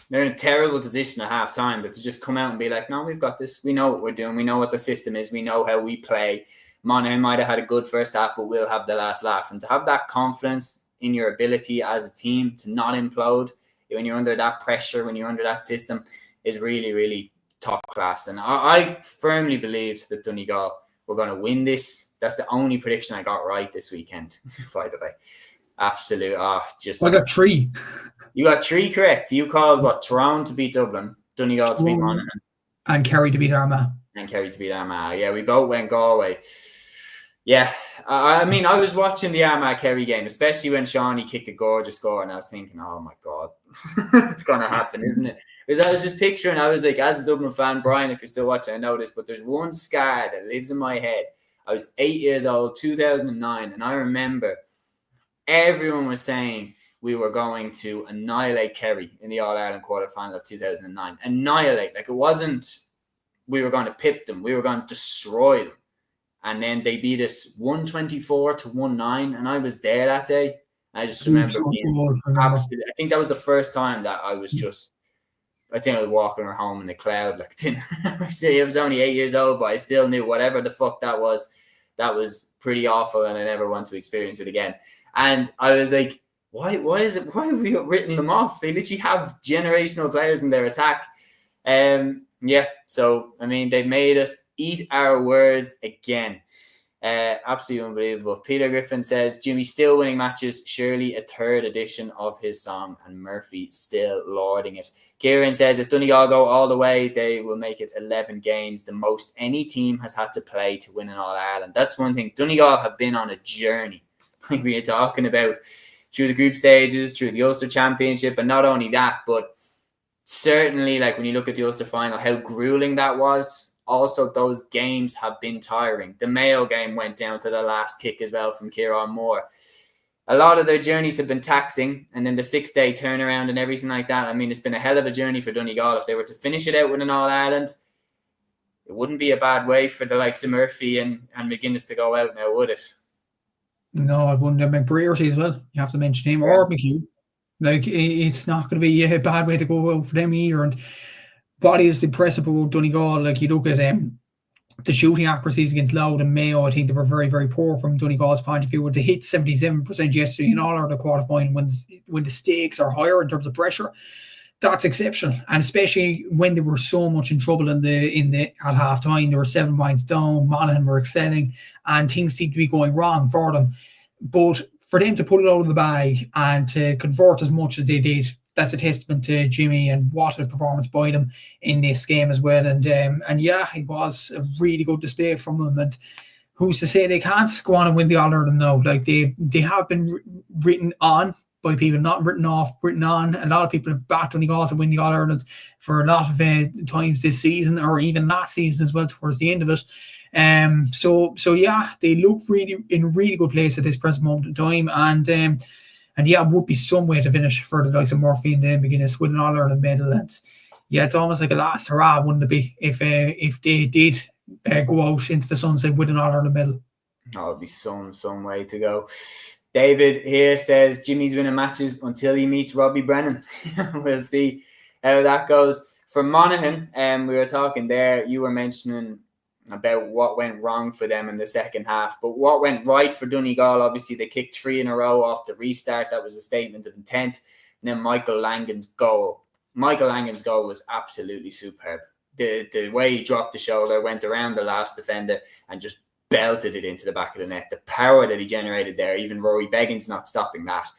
they're in a terrible position at half time, but to just come out and be like, no, we've got this. We know what we're doing. We know what the system is. We know how we play. Monaghan might have had a good first half, but we'll have the last laugh. And to have that confidence in your ability as a team to not implode when you're under that pressure, when you're under that system, is really, really top class. And I firmly believed that Donegal were going to win this. That's the only prediction I got right this weekend, by the way. Absolute. I got 3. You got 3 correct. You called what? Tyrone to beat Dublin, Donegal to beat Monaghan, and Kerry to beat Armagh. Yeah, we both went Galway. Yeah, I mean, I was watching the Armagh Kerry game, especially when Shawnee kicked a gorgeous score, and I was thinking, oh my God, it's going to happen, isn't it? Because I was just picturing, I was like, as a Dublin fan, Brian, if you're still watching, I know this, but there's one scar that lives in my head. I was 8 years old, 2009, and I remember everyone was saying we were going to annihilate Kerry in the All-Ireland Quarter Final of 2009. Annihilate. Like, it wasn't we were going to pip them. We were going to destroy them. And then they beat us 124-19, and I was there that day. I just remember being absolutely. I think that was the first time that I was just. I think I was walking her home in the cloud. Like, I was only 8 years old, but I still knew whatever the fuck that was pretty awful, and I never want to experience it again. And I was like, why have we written them off? They literally have generational players in their attack. Yeah, so I mean, they've made us eat our words again. Absolutely unbelievable. Peter Griffin says, Jimmy still winning matches, surely a 3rd edition of his song, and Murphy still lording it. Kieran says, if Donegal go all the way, they will make it 11 games, the most any team has had to play to win an All-Ireland. That's one thing. Donegal have been on a journey, like we are talking about, through the group stages, through the Ulster Championship, and not only that, but certainly, like when you look at the Ulster final, how grueling that was. Also, those games have been tiring. The Mayo game went down to the last kick as well from Kieran Moore. A lot of their journeys have been taxing, and then the 6-day turnaround and everything like that. I mean, it's been a hell of a journey for Donegal. If they were to finish it out with an All-Ireland, it wouldn't be a bad way for the likes of Murphy and McGuinness to go out now, would it? No, it wouldn't. McBrearty as well. You have to mention him, or McHugh. Like, it's not going to be a bad way to go out for them either. And body is impressive about Donegal. Like, you look at the shooting accuracies against Louth and Mayo, I think they were very, very poor from Donegal's point of view. They hit 77% yesterday in All-Ireland quarter final when the stakes are higher in terms of pressure. That's exceptional, and especially when they were so much in trouble at half time. They were 7 points down. Monaghan were excelling, and things seemed to be going wrong for them. But for them to pull it out of the bag and to convert as much as they did, that's a testament to Jimmy and what a performance by them in this game as well. And yeah, it was a really good display from them. And who's to say they can't go on and win the All-Ireland now? Like, they have been written on by people, not written off, written on. A lot of people have backed Donegal to win the All-Ireland for a lot of times this season, or even last season as well, towards the end of it. So yeah, they look really in a really good place at this present moment in time. And yeah, it would be some way to finish for the likes of Murphy and then McGuinness with an All-Ireland medal. And yeah, it's almost like a last hurrah, wouldn't it be, if they did go out into the sunset with an All-Ireland medal? Oh, it'd be some way to go. David here says Jimmy's winning matches until he meets Robbie Brennan. We'll see how that goes. For Monaghan, we were talking there, you were mentioning about what went wrong for them in the second half. But what went right for Donegal, obviously they kicked 3 in a row off the restart. That was a statement of intent. And then Michael Langan's goal. Michael Langan's goal was absolutely superb. The way he dropped the shoulder, went around the last defender and just belted it into the back of the net. The power that he generated there, even Rory Beggins not stopping that.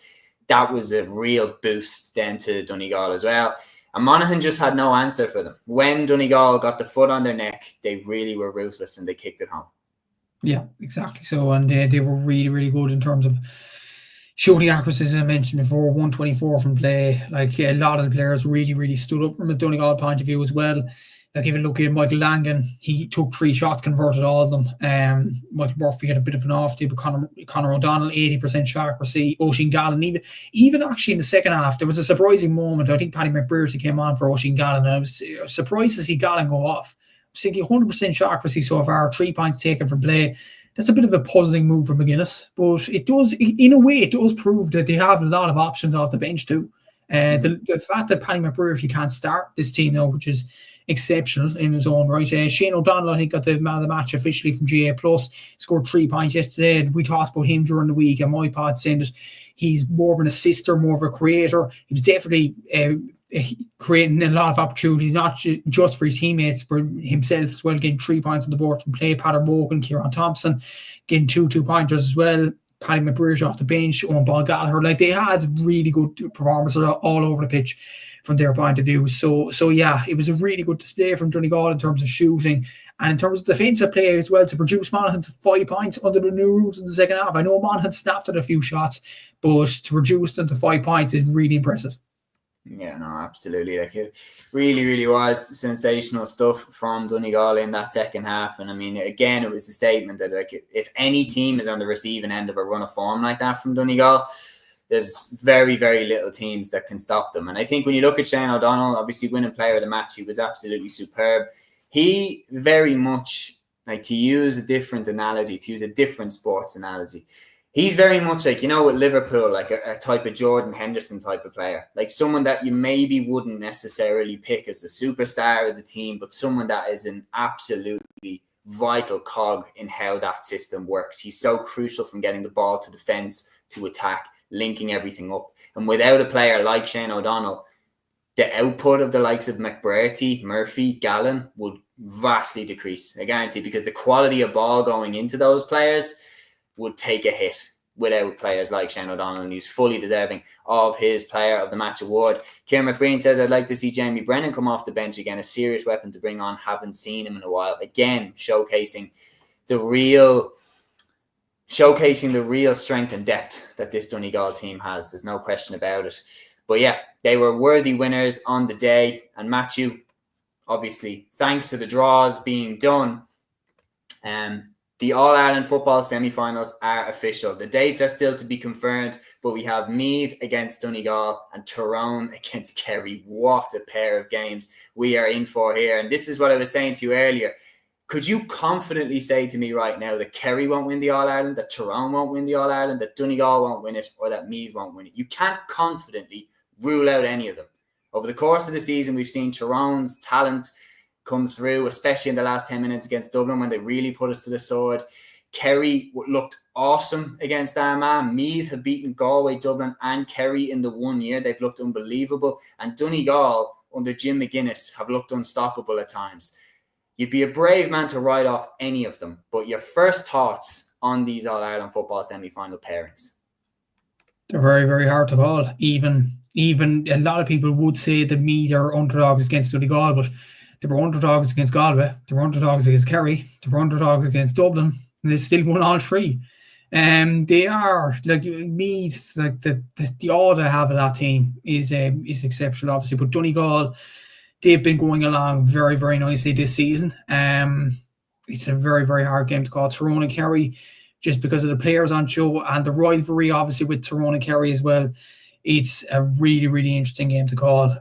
That was a real boost then to Donegal as well. And Monaghan just had no answer for them. When Donegal got the foot on their neck, they really were ruthless and they kicked it home. Yeah, exactly. So, and they were really, really good in terms of shooting accuracy, as I mentioned before, 124 from play. Like, a lot of the players really, really stood up from a Donegal point of view as well. Like, even looking at Michael Langan, he took 3 shots, converted all of them. Michael Murphy had a bit of an off day, but Conor O'Donnell, 80% shot accuracy. Oisin Gallen, even actually in the second half, there was a surprising moment. I think Paddy McBrearty came on for Oisin Gallen, and I was surprised to see Gallen go off. I was thinking 100% shot accuracy so far, 3 points taken from play. That's a bit of a puzzling move for McGuinness, but it does, in a way, it does prove that they have a lot of options off the bench too. The fact that Paddy McBrearty can't start this team now, which is exceptional in his own right. Shane O'Donnell, I think, got the man of the match officially from GA Plus, scored 3 points yesterday. We talked about him during the week, and my pod saying that he's more of an assister, more of a creator. He was definitely creating a lot of opportunities, not just for his teammates, but himself as well, getting 3 points on the board from play. Patrick Morgan, Kieran Thompson getting 2-2-pointers as well. Paddy McBrearty off the bench, Owen Ball Gallagher. Like, they had really good performances all over the pitch from their point of view. So yeah, it was a really good display from Donegal in terms of shooting and in terms of defensive play as well, to produce Monaghan to 5 points under the new rules in the second half. I know Monaghan snapped at a few shots, but to reduce them to 5 points is really impressive. Yeah, no, absolutely. Like, it really, really was sensational stuff from Donegal in that second half. And I mean, again, it was a statement that, like, if any team is on the receiving end of a run of form like that from Donegal, there's very, very little teams that can stop them. And I think when you look at Shane O'Donnell, obviously winning player of the match, he was absolutely superb. He very much, like, to use a different analogy, to use a different sports analogy, he's very much like, you know, with Liverpool, like a type of Jordan Henderson type of player, like someone that you maybe wouldn't necessarily pick as the superstar of the team, but someone that is an absolutely vital cog in how that system works. He's so crucial from getting the ball to defence to attack, linking everything up. And without a player like Shane O'Donnell, the output of the likes of McBrearty, Murphy, Gallen would vastly decrease, I guarantee, because the quality of ball going into those players would take a hit without players like Shane O'Donnell, and he's fully deserving of his Player of the Match award. Kieran McBreen says, I'd like to see Jamie Brennan come off the bench again, a serious weapon to bring on. Haven't seen him in a while. Again, showcasing the real strength and depth that this Donegal team has. There's no question about it. But yeah, they were worthy winners on the day. And Matthew, obviously, thanks to the draws being done, the All-Ireland football semi-finals are official. The dates are still to be confirmed, but we have Meath against Donegal and Tyrone against Kerry. What a pair of games we are in for here. And this is what I was saying to you earlier. Could you confidently say to me right now that Kerry won't win the All-Ireland, that Tyrone won't win the All-Ireland, that Donegal won't win it, or that Meath won't win it? You can't confidently rule out any of them. Over the course of the season, we've seen Tyrone's talent come through, especially in the last 10 minutes against Dublin when they really put us to the sword. Kerry looked awesome against Armagh. Meath have beaten Galway, Dublin and Kerry in the 1 year. They've looked unbelievable. And Donegal, under Jim McGuinness, have looked unstoppable at times. You'd be a brave man to write off any of them. But your first thoughts on these All-Ireland football semi-final pairings? They're very, very hard to call. Even a lot of people would say that Meath are underdogs against Donegal, but they were underdogs against Galway, they were underdogs against Kerry, they were underdogs against Dublin, and they still won all 3. They are, like, Meath, like the order they have of that team is exceptional, obviously. But Donegal, they've been going along very, very nicely this season. It's a very, very hard game to call. Tyrone and Kerry, just because of the players on show and the rivalry, obviously, with Tyrone and Kerry as well. It's a really, really interesting game to call.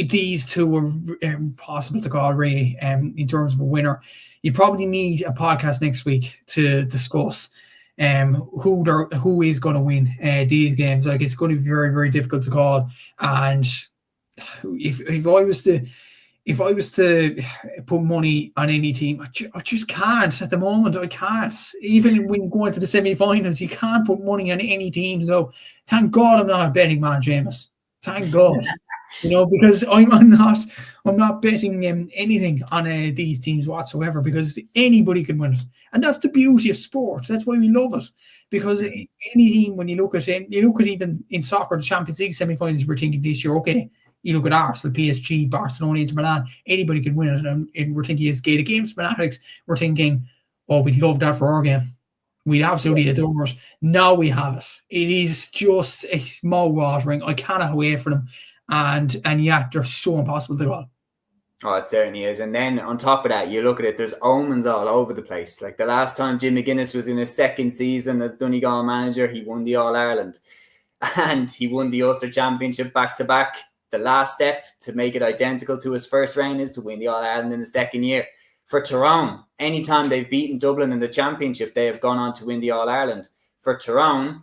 These two are impossible to call, really, in terms of a winner. You probably need a podcast next week to discuss who is going to win these games. Like, it's going to be very, very difficult to call. And if I was to if I was to put money on any team, I just can't at the moment. I can't. Even when you go into the semi-finals, you can't put money on any team. So thank God I'm not a betting man, Séamus. Thank God. Because I'm not betting anything on these teams whatsoever, because anybody can win it, and that's the beauty of sport. That's why we love it. Because any team, when you look at even in soccer, the Champions League semi-finals, we're thinking this year, okay, you look at Arsenal, PSG, Barcelona, Inter Milan, anybody can win it, and we're thinking as Gaelic Games fanatics, we're thinking, oh, we'd love that for our game. We'd absolutely adore it. Now we have it. It is just mouth-watering. I cannot wait for them. And yet they're so impossible to do. Oh, it certainly is. And then on top of that, you look at it, there's omens all over the place. Like the last time Jim McGuinness was in his second season as Donegal manager, he won the All-Ireland. And he won the Ulster Championship back-to-back. The last step to make it identical to his first reign is to win the All-Ireland in the second year. For Tyrone, anytime they've beaten Dublin in the championship, they have gone on to win the All-Ireland. For Tyrone,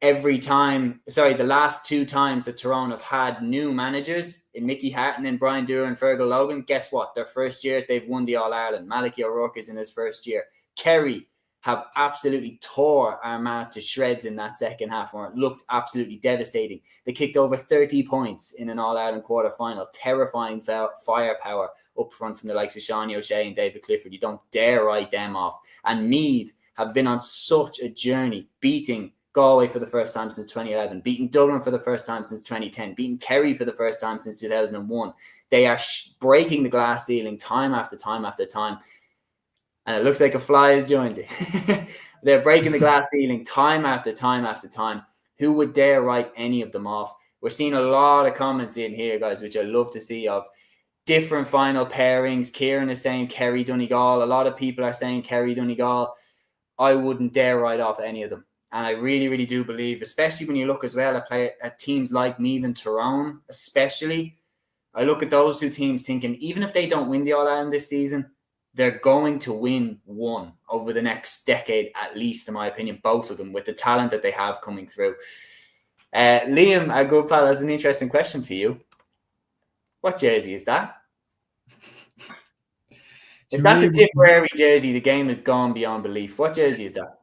the last two times that Tyrone have had new managers, in Mickey Harton and Brian Dura and Fergal Logan, guess what? Their first year, they've won the All-Ireland. Malachy O'Rourke is in his first year. Kerry have absolutely tore Armagh to shreds in that second half, where it looked absolutely devastating. They kicked over 30 points in an All-Ireland quarter final. Terrifying firepower up front from the likes of Sean O'Shea and David Clifford. You don't dare write them off. And Meath have been on such a journey, beating Galway for the first time since 2011, beating Dublin for the first time since 2010, beating Kerry for the first time since 2001. They are breaking the glass ceiling time after time after time. And it looks like a fly has joined you. They're breaking the glass ceiling time after time after time. Who would dare write any of them off? We're seeing a lot of comments in here, guys, which I love to see, of different final pairings. Kieran is saying Kerry Donegal. A lot of people are saying Kerry Donegal. I wouldn't dare write off any of them. And I really, really do believe, especially when you look as well at teams like Meath and Tyrone, especially, I look at those two teams thinking, even if they don't win the All-Ireland this season, they're going to win one over the next decade, at least, in my opinion, both of them, with the talent that they have coming through. Liam, our good pal, has an interesting question for you. What jersey is that? If that's a Tipperary jersey, the game has gone beyond belief. What jersey is that?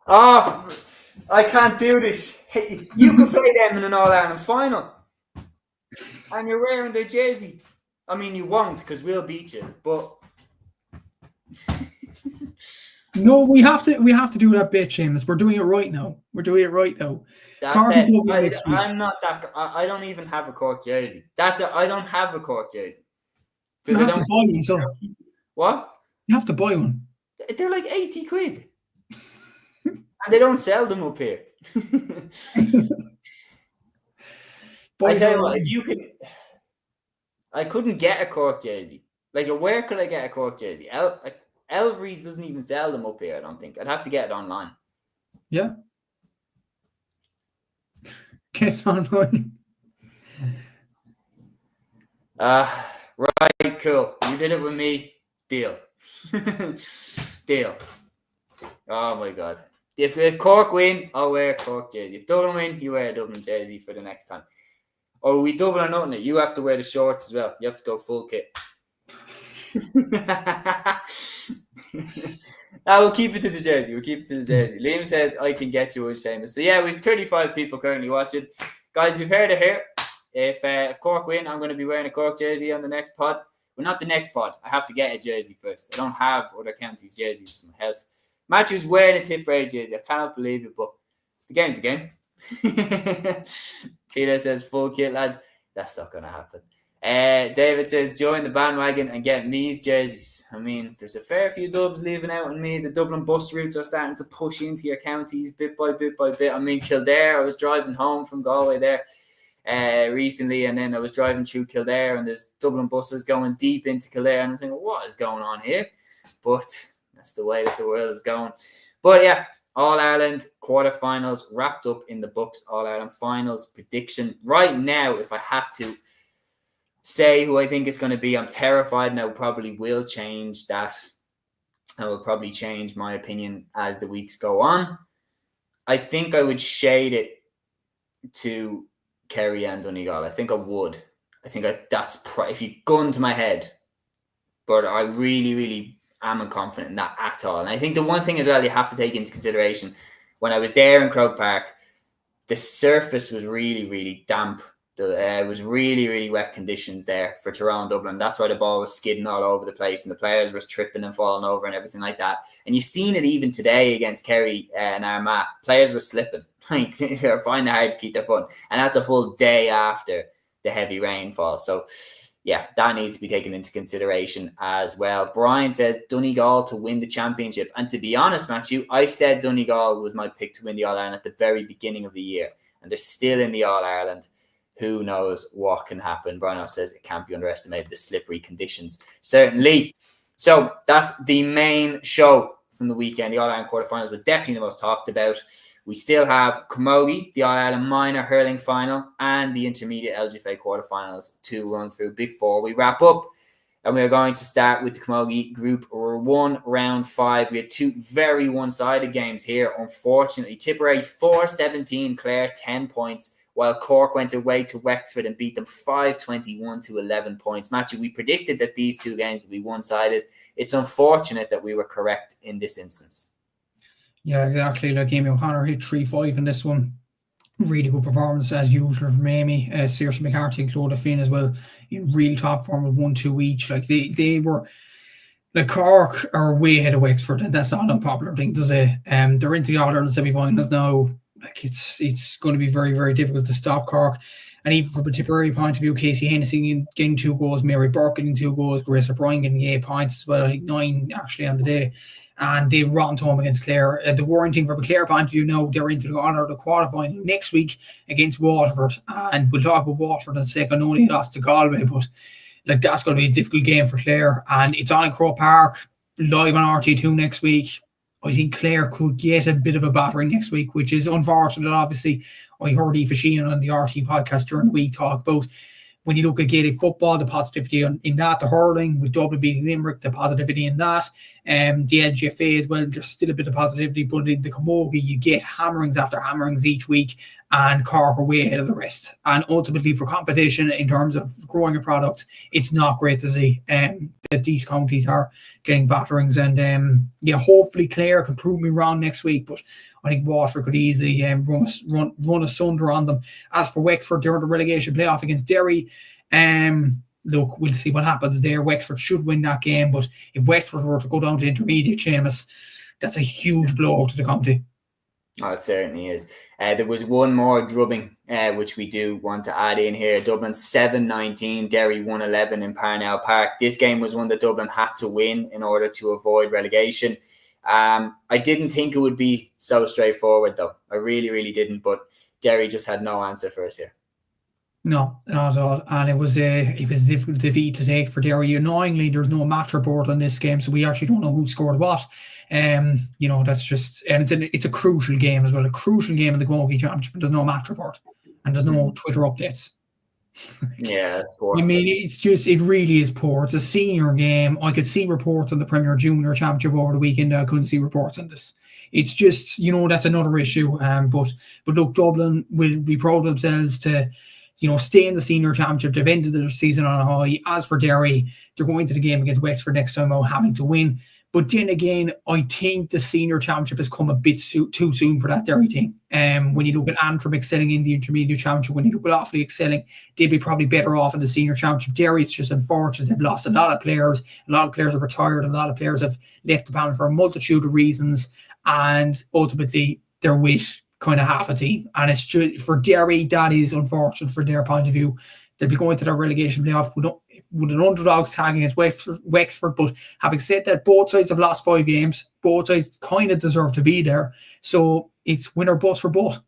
Oh, I can't do this. Hey, you could play them in an All-Ireland final. And you're wearing their jersey. I mean, you won't, because we'll beat you. But no, we have to do that bit, Séamus. We're doing it right now. I'm not that. I don't even have a Cork jersey. I don't have a Cork jersey. You have to buy one. So what? You have to buy one. They're like 80 quid. And they don't sell them up here. I tell you what, if you can, I couldn't get a Cork jersey. Like, where could I get a Cork jersey? Elvery's doesn't even sell them up here, I don't think. I'd have to get it online. Yeah. Get it online. Right, cool. You did it with me. Deal. Deal. Oh my God. If Cork win, I'll wear a Cork jersey. If Dublin win, you wear a Dublin jersey for the next time. Or we double or nothing. You have to wear the shorts as well. You have to go full kit. We'll keep it to the jersey. Liam says, I can get you one, Séamus. So yeah, we've 35 people currently watching. Guys, you've heard it here. If Cork win, I'm going to be wearing a Cork jersey on the next pod. Well, not the next pod. I have to get a jersey first. I don't have other counties' jerseys in my house. Matthew's wearing a Tipperary jersey. I cannot believe it, but the game's the game. Peter says, full kit, lads. That's not going to happen. David says, join the bandwagon and get Meath jerseys. I mean, there's a fair few dubs leaving out in Meath. The Dublin bus routes are starting to push into your counties bit by bit by bit. I mean, Kildare, I was driving home from Galway there recently, and then I was driving through Kildare, and there's Dublin buses going deep into Kildare, and I'm thinking, what is going on here? But that's the way that the world is going. But yeah, All-Ireland quarterfinals wrapped up in the books. All-Ireland finals prediction. Right now, if I had to say who I think it's going to be, I'm terrified, and I probably will change that. I will probably change my opinion as the weeks go on. I think I would shade it to Kerry and Donegal. I think I would. That's if you gun to my head. But I really, really am confident in that at all. And I think the one thing as well you have to take into consideration, when I was there in Croke Park, the surface was really, really damp. It was really, really wet conditions there for Tyrone, Dublin. That's why the ball was skidding all over the place and the players were tripping and falling over and everything like that. And you've seen it even today against Kerry and Armagh. Players were slipping. Like, they're finding it hard to keep their footing. And that's a full day after the heavy rainfall. So, yeah, that needs to be taken into consideration as well. Brian says Donegal to win the championship. And to be honest, Matthew, I said Donegal was my pick to win the All-Ireland at the very beginning of the year. And they're still in the All-Ireland. Who knows what can happen? Brian says it can't be underestimated, the slippery conditions. Certainly. So that's the main show from the weekend. The All-Ireland Quarter Finals were definitely the most talked about. We still have Camogie, the All-Ireland Minor Hurling Final, and the Intermediate LGFA Quarter Finals to run through before we wrap up. And we're going to start with the Camogie Group 1, Round 5. We had two very one-sided games here, unfortunately. Tipperary 4-17, Clare 10 points, while Cork went away to Wexford and beat them 5-21 to 11 points. Matthew, we predicted that these two games would be one-sided. It's unfortunate that we were correct in this instance. Yeah, exactly. Like Amy O'Connor hit 3-5 in this one. Really good performance as usual from Amy. Saoirse McCarthy and Clodagh Finn as well in real top form with 1-2 each. Like they were, like Cork are way ahead of Wexford, and that's not an unpopular thing to say. They're into the All-Ireland semi-finals now. Like it's going to be very, very difficult to stop Cork. And even from a Tipperary point of view, Casey Hennessy getting 2 goals, Mary Burke getting 2 goals, Grace O'Brien getting 8 points as well. I think 9 actually on the day. And they romped home against Clare. The worrying thing from a Clare point of view now, they're into the All-Ireland quarter final next week against Waterford. And we'll talk about Waterford in a second. I know they lost to Galway, but like that's going to be a difficult game for Clare. And it's on in Croke Park, live on RT2 next week. I think Clare could get a bit of a battering next week, which is unfortunate. Obviously, I heard Aoife Sheehan on the RT podcast during the week talk about when you look at Gaelic football, the positivity in that, the hurling, with Dublin beating Limerick, the positivity in that, the LGFA as well, there's still a bit of positivity, but in the Camogie, you get hammerings after hammerings each week, and Cork are way ahead of the rest. And ultimately, for competition, in terms of growing a product, it's not great to see that these counties are getting batterings. And hopefully Clare can prove me wrong next week, but I think Waterford could easily run asunder on them. As for Wexford, they're in the relegation playoff against Derry. Look, we'll see what happens there. Wexford should win that game, but if Wexford were to go down to intermediate, Séamus, that's a huge blow to the county. Oh, it certainly is. There was one more drubbing, which we do want to add in here. Dublin 7-19, Derry 1-11 in Parnell Park. This game was one that Dublin had to win in order to avoid relegation. I didn't think it would be so straightforward, though. I really, really didn't. But Derry just had no answer for us here. No, not at all. And it was a difficult defeat to take for Derry. Annoyingly, there's no match report on this game, so we actually don't know who scored what. That's just, and it's a crucial game as well. A crucial game in the Camogie Championship. There's no match report, and there's no Twitter updates. Yeah, poor. I mean, it really is poor. It's a senior game. I could see reports on the Premier Junior Championship over the weekend. I couldn't see reports on this. It's just, that's another issue. But look, Dublin will be proud of themselves to, stay in the senior championship. They've ended their season on a high. As for Derry, they're going to the game against Wexford next time out, having to win. But then again, I think the senior championship has come a bit too soon for that Derry team. When you look at Antrim excelling in the intermediate championship, when you look at Offaly excelling, they'd be probably better off in the senior championship. Derry, it's just unfortunate. They've lost a lot of players. A lot of players have retired. A lot of players have left the panel for a multitude of reasons. And ultimately, they're with kind of half a team. And it's just, for Derry, that is unfortunate for their point of view. They'll be going to their relegation playoff with an underdog tag against Wexford. But having said that, both sides have lost 5 games. Both sides kind of deserve to be there. So it's win or bust for both.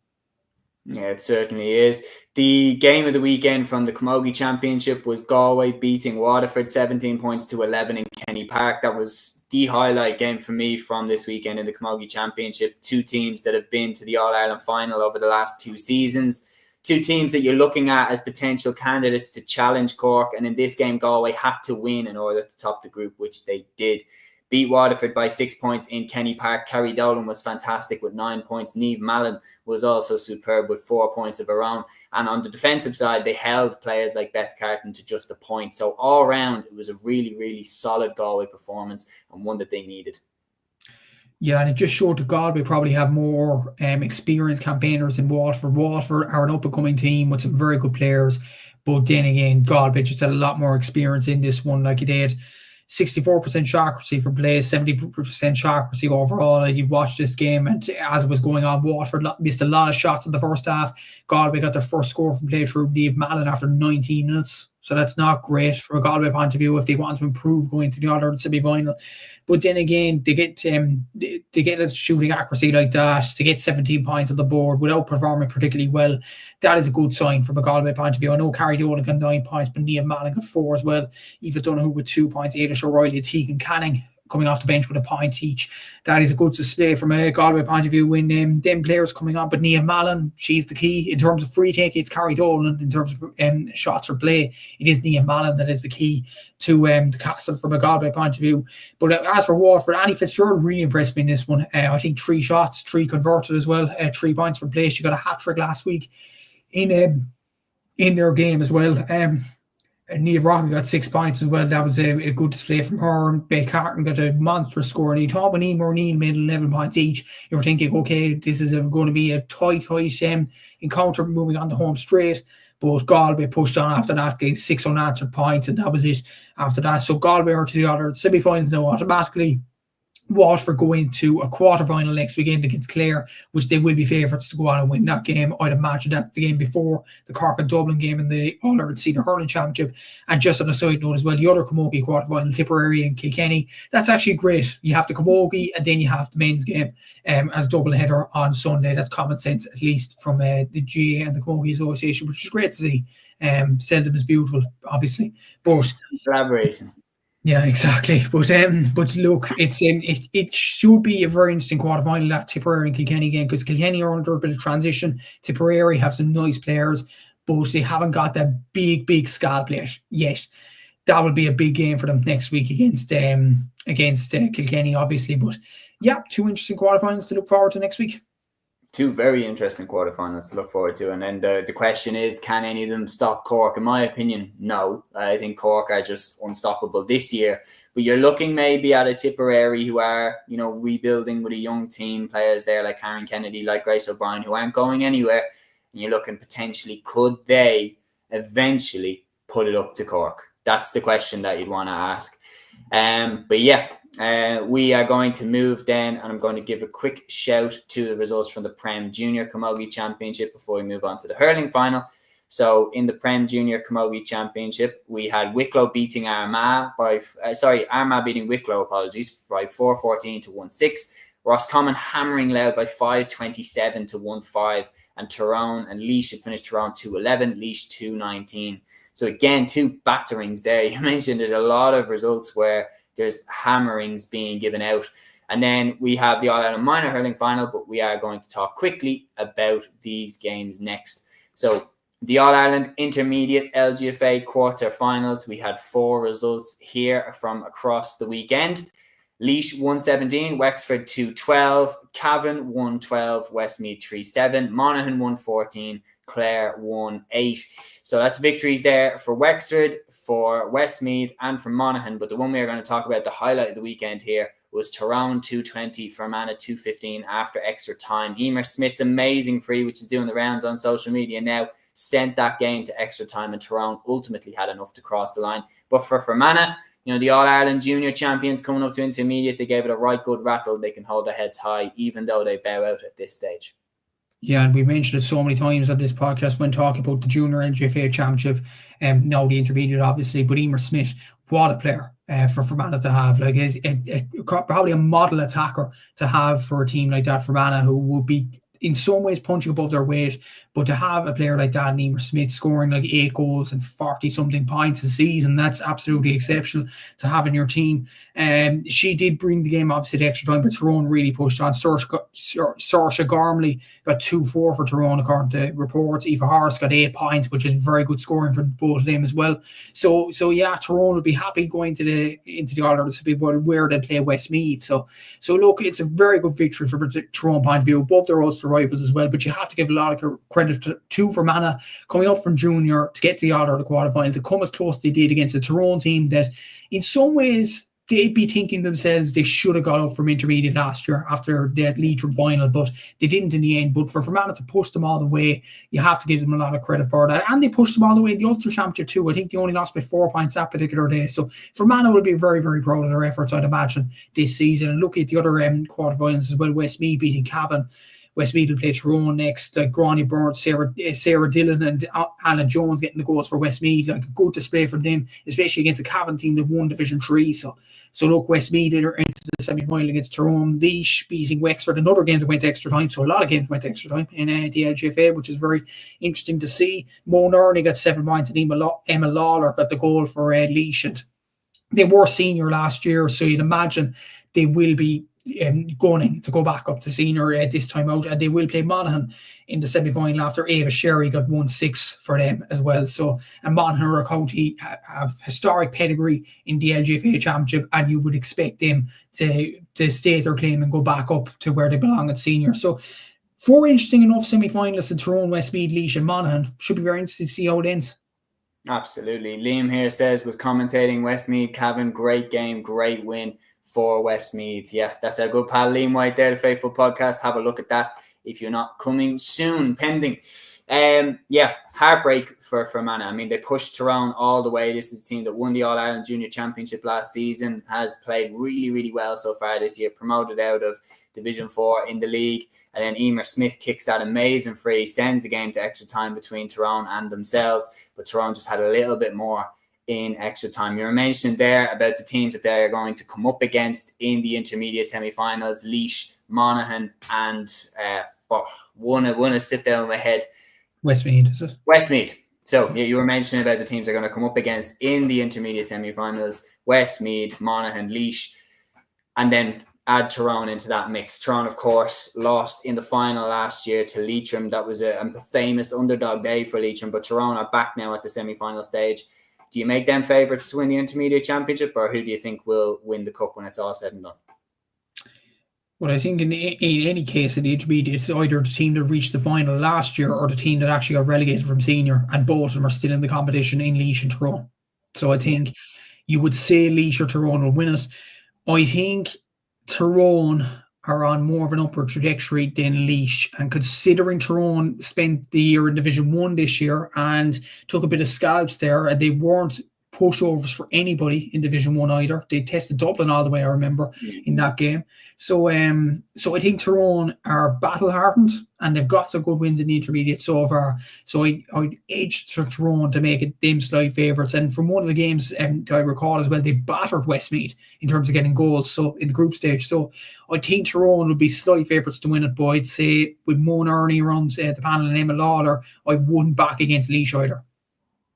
Yeah, it certainly is. The game of the weekend from the Camogie Championship was Galway beating Waterford 17 points to 11 in Kenny Park. That was the highlight game for me from this weekend in the Camogie Championship. 2 teams that have been to the All-Ireland Final over the last 2 seasons. 2 teams that you're looking at as potential candidates to challenge Cork. And in this game, Galway had to win in order to top the group, which they did. beat Waterford by 6 points in Kenny Park. Kerry Dolan was fantastic with 9 points. Niamh Mallon was also superb with 4 points of her own. And on the defensive side, they held players like Beth Carton to just a point. So all round, it was a really, really solid Galway performance and one that they needed. Yeah, and it just showed that Galway probably have more experienced campaigners than Waterford. Waterford are an up-and-coming team with some very good players. But then again, Galway just had a lot more experience in this one. Like they had 64% shot accuracy for play, 70% shot accuracy overall. As you watch this game, and as it was going on, Waterford missed a lot of shots in the first half. Galway got their first score from play through Niamh Mallon after 19 minutes. So that's not great from a Galway point of view if they want to improve going to the All-Ireland semi-final. But then again, they get a shooting accuracy like that, to get 17 points on the board without performing particularly well. That is a good sign from a Galway point of view. I know Kerry Dolan got 9 points, but Niamh Mallon got 4 as well. Eva Donoghue with 2 points, Ailish O'Reilly, Tegan Canning coming off the bench with a point each. That is a good display from a Galway point of view when them players coming on. But Niamh Mallon, she's the key. In terms of free take, it's Kerry Dolan. In terms of shots or play, it is Niamh Mallon that is the key to the castle from a Galway point of view. But as for Waterford, Annie Fitzgerald really impressed me in this one. I think 3 shots, 3 converted as well, 3 points from play. She got a hat-trick last week in their game as well. Niamh Rocky got 6 points as well. That was a good display from her. And Beth Carton got a monstrous score. And you thought when Emer and Ian made 11 points each, you were thinking, okay, this is going to be a tight encounter moving on the home straight. But Galway pushed on after that, getting 6 unanswered points, and that was it after that. So Galway are to the other semi-finals now automatically. Waterford go into a quarter final next weekend against Clare, which they will be favourites to go on and win that game. I'd imagine that's the game before the Cork and Dublin game in the All-Ireland Senior Hurling Championship. And just on a side note as well, the other Camogie quarter final, Tipperary and Kilkenny, that's actually great. You have the Camogie and then you have the men's game as double header on Sunday. That's common sense, at least from the GA and the Camogie Association, which is great to see. Seldom is beautiful, obviously, but collaboration. Yeah, exactly. But look, it should be a very interesting quarterfinal, that Tipperary and Kilkenny game, because Kilkenny are under a bit of transition. Tipperary have some nice players, but they haven't got that big scalp yet. That will be a big game for them next week against Kilkenny, obviously. But yeah, 2 interesting quarterfinals to look forward to next week. 2 very interesting quarterfinals to look forward to. And then the question is, can any of them stop Cork? In my opinion, no. I think Cork are just unstoppable this year. But you're looking maybe at a Tipperary who are, rebuilding with a young team, players there like Karen Kennedy, like Grace O'Brien, who aren't going anywhere. And you're looking potentially, could they eventually put it up to Cork? That's the question that you'd want to ask. But yeah. We are going to move then, and I'm going to give a quick shout to the results from the Prem Junior Camogie Championship before we move on to the hurling final. So in the Prem Junior Camogie Championship, we had Wicklow beating Armagh Armagh beating Wicklow, by 4-14 to 1-6. Roscommon hammering Loud by 5-27 to 1-5, and Tyrone and Laois had finished Tyrone 2-11, Laois 2-19. So again, 2 batterings there. You mentioned there's a lot of results where there's hammerings being given out. And then we have the All-Ireland Minor Hurling Final, but we are going to talk quickly about these games next. So the All-Ireland Intermediate LGFA Quarter Finals, we had 4 results here from across the weekend. Laois 117, Wexford 212, Cavan 112, Westmeath 37, Monaghan 114, Clare 1-8. So that's victories there for Wexford, for Westmeath, and for Monaghan. But the one we are going to talk about, the highlight of the weekend here, was Tyrone 220, Fermanagh 215 after extra time. Emer Smith's amazing free, which is doing the rounds on social media now, sent that game to extra time, and Tyrone ultimately had enough to cross the line. But for Fermanagh, the All-Ireland Junior champions coming up to Intermediate, they gave it a right good rattle. They can hold their heads high, even though they bow out at this stage. Yeah, and we mentioned it so many times on this podcast when talking about the Junior LGFA Championship, now the Intermediate, obviously, but Emer Smith, what a player for Fermanagh to have. Like, probably a model attacker to have for a team like that, Fermanagh, who would be in some ways punching above their weight, but to have a player like that, Emer Smith, scoring like 8 goals and 40-something points a season, that's absolutely exceptional to have in your team. She did bring the game obviously to extra time, but Tyrone really pushed on. Saoirse Gormley got 2-4 for Tyrone according to reports. Aoife Harris got 8 points, which is very good scoring for both of them as well. So yeah, Tyrone will be happy going into the All-Ireland Semi-Final where they play Westmeath. So look, it's a very good victory from the Tyrone point of view, above their Ulster rivals as well. But you have to give a lot of credit to Fermanagh coming up from junior to get to the All-Ireland Quarter Final, to come as close as they did against the Tyrone team that in some ways they'd be thinking themselves they should have got up from intermediate last year after that Leitrim final, but they didn't in the end. But for Fermanagh to push them all the way, you have to give them a lot of credit for that. And they pushed them all the way in the Ulster Championship too. I think they only lost by 4 points that particular day. So Fermanagh will be very, very proud of their efforts, I'd imagine, this season. And look at the other quarterfinals as well. Westmeath beating Cavan. Westmeath will play Tyrone next. Gráinne Byrne, Sarah Dillon and Anna Jones getting the goals for Westmeath. Like a good display from them, especially against a Cavan team that won Division 3. So look, Westmeath are into the semi-final against Tyrone. Laois beating Wexford. Another game that went to extra time. So a lot of games went to extra time in the LGFA, which is very interesting to see. Mo Nerney got 7 points and Emma Lawler got the goal for Laois. And they were senior last year, so you'd imagine they will be going to go back up to senior this time out, and they will play Monaghan in the semi-final after Ava Sherry got 1-6 for them as well. So, and Monaghan are a county have historic pedigree in the LGFA Championship, and you would expect them to state their claim and go back up to where they belong at senior. So 4 interesting enough semi-finalists in Tyrone, Westmeath, Laois and Monaghan. Should be very interesting to see how it ends. Absolutely. Liam here says, was commentating Westmeath, Cavan, great game, great win for Westmeath. Yeah, that's a good pal Liam White there, the Faithful Podcast. Have a look at that if you're not, coming soon, pending. Yeah, heartbreak for Fermanagh. I mean, they pushed Tyrone all the way. This is a team that won the All-Ireland Junior Championship last season, has played really, really well so far this year, promoted out of Division 4 in the league. And then Emer Smith kicks that amazing free, sends the game to extra time between Tyrone and themselves. But Tyrone just had a little bit more in extra time. You were mentioning there about the teams that they're going to come up against in the intermediate semi-finals: Laois, Monaghan, and one sit down in my head. Westmeath, is it? Westmeath. So you were mentioning about the teams they're going to come up against in the intermediate semi-finals: Westmeath, Monaghan, Laois, and then add Tyrone into that mix. Tyrone, of course, lost in the final last year to Leitrim. That was a famous underdog day for Leitrim, but Tyrone are back now at the semi-final stage. Do you make them favourites to win the intermediate championship, or who do you think will win the cup when it's all said and done? Well, I think in any case in the intermediate, it's either the team that reached the final last year or the team that actually got relegated from senior, and both of them are still in the competition in Laois and Tyrone. So I think you would say Laois or Tyrone will win it. I think Tyrone are on more of an upward trajectory than Laois, and considering Tyrone spent the year in Division 1 this year and took a bit of scalps there, and they weren't pushovers for anybody in Division 1 either. They tested Dublin all the way, I remember, in that game. So I think Tyrone are battle-hardened, and they've got some good wins in the intermediate so far. So I'd edge to Tyrone to make it them slight favourites. And from one of the games I recall as well, they battered Westmeath in terms of getting goals, so in the group stage. So I think Tyrone would be slight favourites to win it, but I'd say with Mo Nerney around the panel and Emma Lawler, I wouldn't back against Laois either.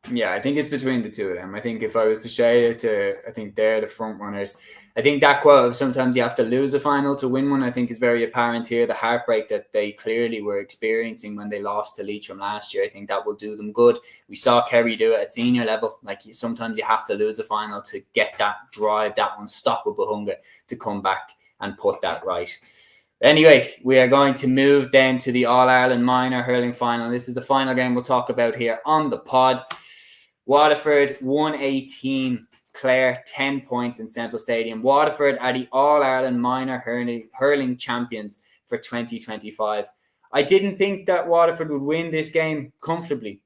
Yeah, I think it's between the two of them. I think if I was to shade it to, I think they're the front runners. I think that quote of sometimes you have to lose a final to win one, I think is very apparent here. The heartbreak that they clearly were experiencing when they lost to Leitrim last year, I think that will do them good. We saw Kerry do it at senior level. Like sometimes you have to lose a final to get that drive, that unstoppable hunger to come back and put that right. Anyway, we are going to move then to the All-Ireland Minor Hurling Final. This is the final game we'll talk about here on the pod. Waterford 118, Clare 10 points in Central Stadium. Waterford are the All-Ireland Minor Hurling Champions for 2025. I didn't think that Waterford would win this game comfortably,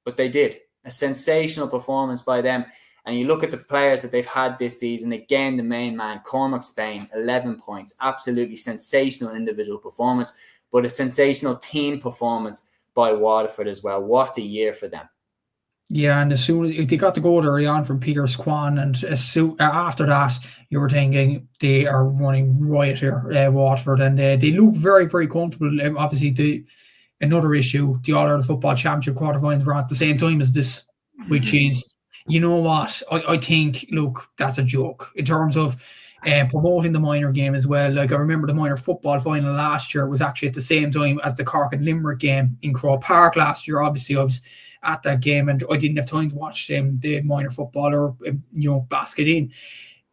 but they did. A sensational performance by them. And you look at the players that they've had this season. Again, the main man, Cormac Spain, 11 points. Absolutely sensational individual performance, but a sensational team performance by Waterford as well. What a year for them. Yeah, and as soon as they got the goal early on from Pierce Kwan, and as soon after that, you were thinking they are running riot here, Waterford, and they look very, very comfortable. Obviously, another issue, the All-Ireland Football Championship quarterfinals were at the same time as this, which is, you know what, I think, look, that's a joke in terms of promoting the minor game as well. Like, I remember the minor football final last year was actually at the same time as the Cork and Limerick game in Croke Park last year. Obviously, I was at that game and I didn't have time to watch the minor football or, basket in.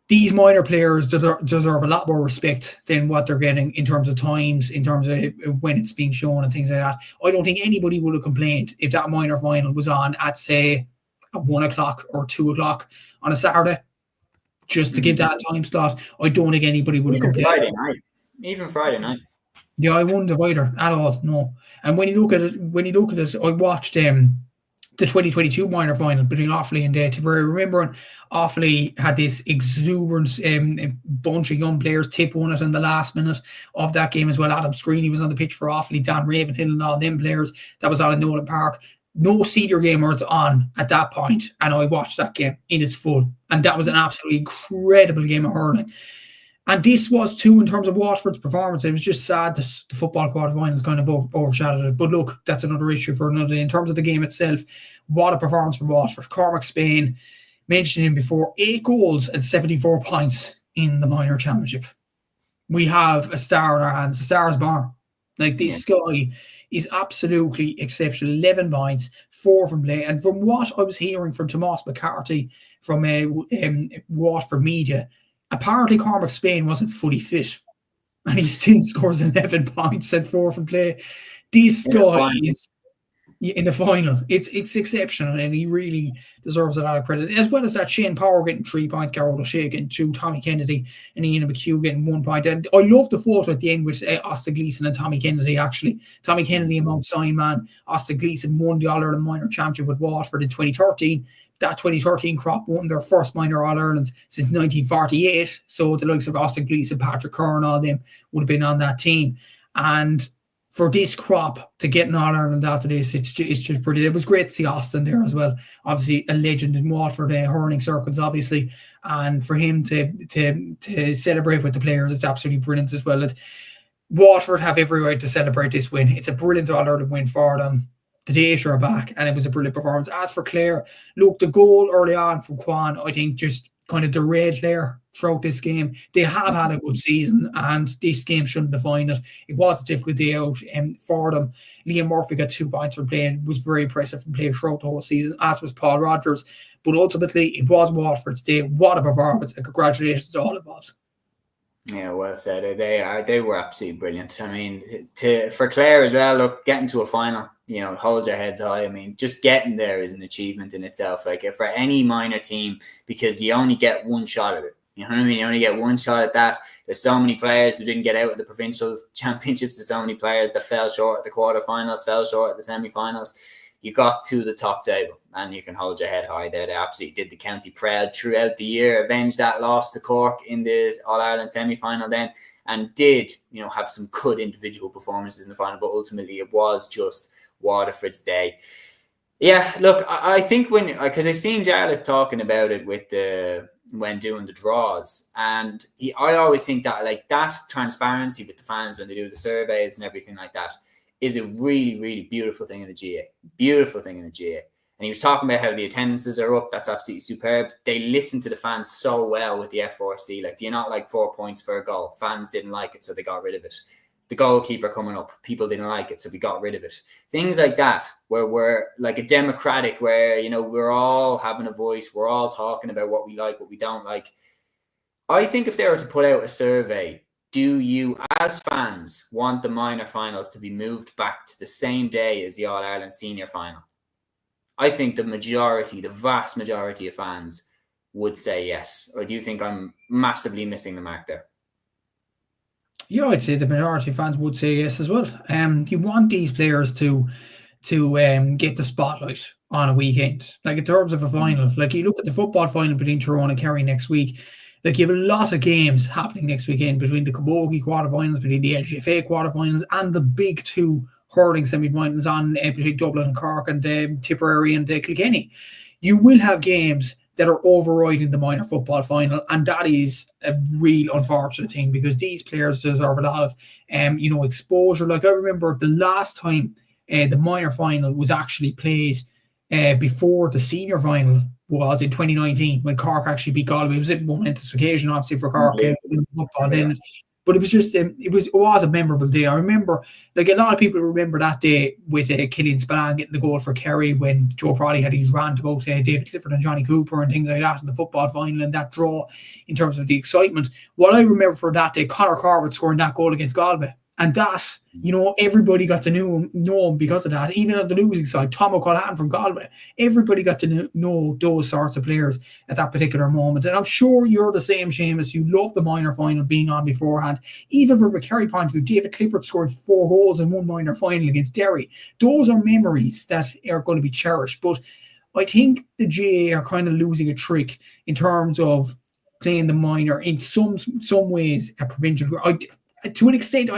These minor players deserve a lot more respect than what they're getting in terms of times, in terms of when it's being shown and things like that. I don't think anybody would have complained if that minor final was on at, say, at 1 o'clock or 2 o'clock on a Saturday, just to give that time slot. I don't think anybody would have complained. Even Friday night. Yeah, I wouldn't have either at all. No. And when you look at it, I watched the 2022 minor final between Offaly and Tipperary. Remember, Offaly had this exuberant bunch of young players. Tip won it in the last minute of that game as well. Adam Screeney was on the pitch for Offaly, Dan Ravenhill and all them players. That was out in Nolan Park. No senior game was on at that point, and I watched that game in its full. And that was an absolutely incredible game of hurling. And this was too, in terms of Waterford's performance. It was just sad that the football quarterfinals kind of overshadowed it. But look, that's another issue for another day. In terms of the game itself, what a performance from Waterford. Cormac Spain, mentioned him before, 8 goals and 74 points in the minor championship. We have a star in our hands. A star is born. Like, this guy is absolutely exceptional. 11 points, 4 from play. And from what I was hearing from Tomas McCarthy from Waterford Media, apparently Cormac Spain wasn't fully fit, and he still scores 11 points and 4 from play. This guy is in the final. It's exceptional, and he really deserves a lot of credit. As well as that, Shane Power getting 3 points, Carol O'Shea getting 2, Tommy Kennedy and Ian McHugh getting 1 point. And I love the photo at the end with Austin Gleeson and Tommy Kennedy, actually. Tommy Kennedy and Mount Sion, man. Austin Gleeson won the All-Ireland Minor Championship with Waterford in 2013. That 2013 crop won their first minor All-Ireland since 1948. So the likes of Austin Gleeson, Patrick Kerr and all them would have been on that team. And for this crop to get an All-Ireland after this, it's just brilliant. It was great to see Austin there as well. Obviously a legend in Waterford hurling circles, obviously. And for him to celebrate with the players, it's absolutely brilliant as well. Waterford have every right to celebrate this win. It's a brilliant All-Ireland win for them. The days are back, and it was a brilliant performance. As for Clare, look, the goal early on from Kwan, I think, just kind of derailed Clare throughout this game. They have had a good season, and this game shouldn't define it. It was a difficult day out for them. Liam Murphy got 2 points from play and was very impressive from play throughout the whole season, as was Paul Rogers. But ultimately, it was Waterford's day. What a performance, and congratulations to all of us. Yeah, well said. They were absolutely brilliant. I mean, for Clare as well, look, getting to a final, hold your heads high. I mean, just getting there is an achievement in itself. Like, for any minor team, because you only get one shot at it. You know what I mean? You only get one shot at that. There's so many players who didn't get out of the provincial championships. There's so many players that fell short at the quarterfinals, fell short at the semi-finals. You got to the top table, and you can hold your head high there. They absolutely did the county proud throughout the year, avenged that loss to Cork in the All-Ireland semi-final then, and did, have some good individual performances in the final, but ultimately it was just Waterford's day. Yeah, look, I think because I seen Jarlath talking about it when doing the draws, and I always think that, like, that transparency with the fans when they do the surveys and everything like that is a really, really beautiful thing in the GA. Beautiful thing in the GA. And he was talking about how the attendances are up. That's absolutely superb. They listen to the fans so well with the F4C. Like, do you not like 4 points for a goal? Fans didn't like it, so they got rid of it. The goalkeeper coming up, people didn't like it, so we got rid of it. Things like that, where we're like a democratic, where, we're all having a voice. We're all talking about what we like, what we don't like. I think if they were to put out a survey, do you, as fans, want the minor finals to be moved back to the same day as the All-Ireland Senior Final? I think the vast majority of fans would say yes. Or do you think I'm massively missing the mark there? Yeah, I'd say the majority of fans would say yes as well. You want these players to get the spotlight on a weekend. Like, in terms of a final, like, you look at the football final between Tyrone and Kerry next week. Like, you have a lot of games happening next weekend between the Camogie quarterfinals, between the LGFA quarterfinals, and the big 2 hurling semi-finals on between Dublin and Cork and Tipperary and Kilkenny. You will have games that are overriding the minor football final, and that is a real unfortunate thing because these players deserve a lot of exposure. Like, I remember the last time the minor final was actually played before the senior final was in 2019 when Cork actually beat Galway. It was a momentous occasion, obviously, for Cork in football then. But it was just, it was a memorable day. I remember, like, a lot of people remember that day with Killian Spillane getting the goal for Kerry when Joe Proddy had his rant about David Clifford and Johnny Cooper and things like that in the football final and that draw in terms of the excitement. What I remember for that day, Conor Corbett scoring that goal against Galway. And that, everybody got to know him because of that. Even on the losing side, Tom O'Callaghan from Galway, everybody got to know those sorts of players at that particular moment. And I'm sure you're the same, Séamus. You love the minor final being on beforehand. Even from a Kerry point of view, David Clifford scored 4 goals in one minor final against Derry. Those are memories that are going to be cherished. But I think the GAA are kind of losing a trick in terms of playing the minor in some ways at provincial. To an extent,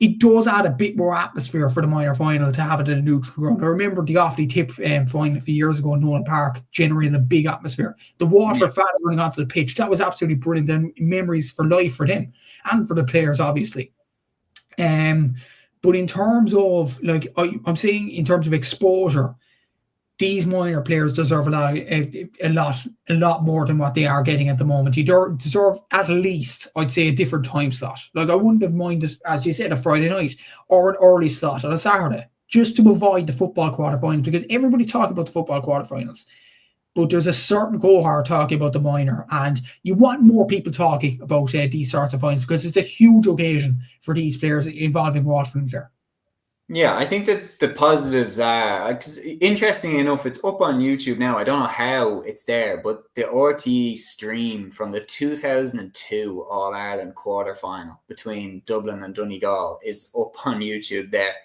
it does add a bit more atmosphere for the minor final to have it in a neutral ground. I remember the Offaly Tip final a few years ago in Nolan Park generating a big atmosphere. The Waterford fans running onto the pitch, that was absolutely brilliant. And memories for life for them and for the players, obviously. But in terms of, like, I'm saying in terms of exposure, these minor players deserve a lot more than what they are getting at the moment. You deserve at least, I'd say, a different time slot. Like, I wouldn't have minded, as you said, a Friday night or an early slot on a Saturday, just to avoid the football quarterfinals, because everybody talks about the football quarterfinals, but there's a certain cohort talking about the minor, and you want more people talking about these sorts of finals because it's a huge occasion for these players involving Waterford and Clare. Yeah, I think that the positives are, because interestingly enough, it's up on YouTube now. I don't know how it's there, but the RTE stream from the 2002 All-Ireland Quarter Final between Dublin and Donegal is up on YouTube there.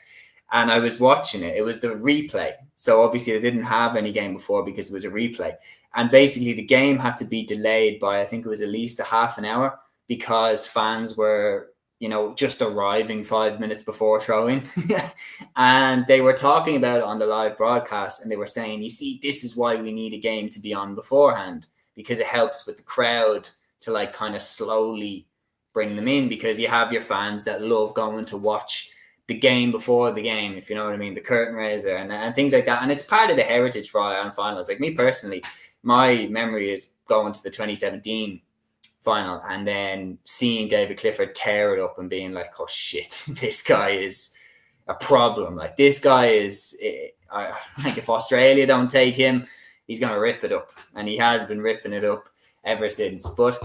And I was watching it. It was the replay. So obviously they didn't have any game before because it was a replay. And basically the game had to be delayed by, I think it was at least a half an hour because fans were just arriving 5 minutes before throwing. And they were talking about it on the live broadcast, and they were saying, you see, this is why we need a game to be on beforehand, because it helps with the crowd to, like, kind of slowly bring them in, because you have your fans that love going to watch the game before the game, if you know what I mean, the curtain raiser and things like that. And it's part of the heritage for All-Ireland finals. Like, me personally, my memory is going to the 2017 final and then seeing David Clifford tear it up and being like, oh shit, this guy is a problem. Like, this guy is, like, if Australia don't take him, he's going to rip it up. And he has been ripping it up ever since. But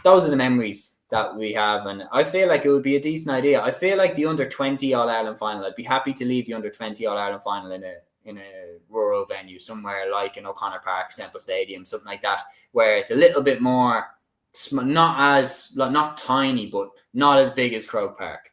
those are the memories that we have. And I feel like it would be a decent idea. I feel like the under-20 All-Ireland final, I'd be happy to leave the under-20 All-Ireland final in a rural venue, somewhere like in O'Connor Park, Semple Stadium, something like that, where it's a little bit more, not tiny, but not as big as Croke Park.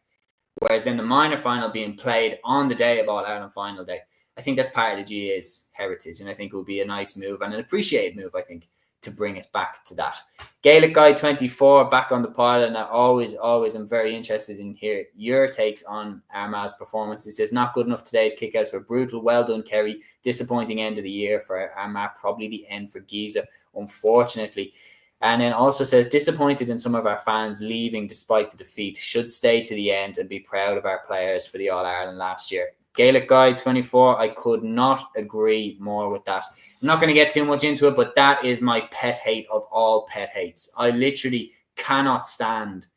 Whereas then the minor final being played on the day of All-Ireland final day, I think that's part of the GAA's heritage, and I think it would be a nice move and an appreciated move, I think, to bring it back to that. Gaelic Guy 24 back on the pod, and I always am very interested in hear your takes on Armagh's performance. It says, not good enough. Today's kickouts were brutal. Well done, Kerry. Disappointing end of the year for Armagh. Probably the end for Giza, unfortunately. And then also says, disappointed in some of our fans leaving despite the defeat. Should stay to the end and be proud of our players for the All-Ireland last year. Gaelic Guy 24, I could not agree more with that. I'm not going to get too much into it, but that is my pet hate of all pet hates. I literally cannot stand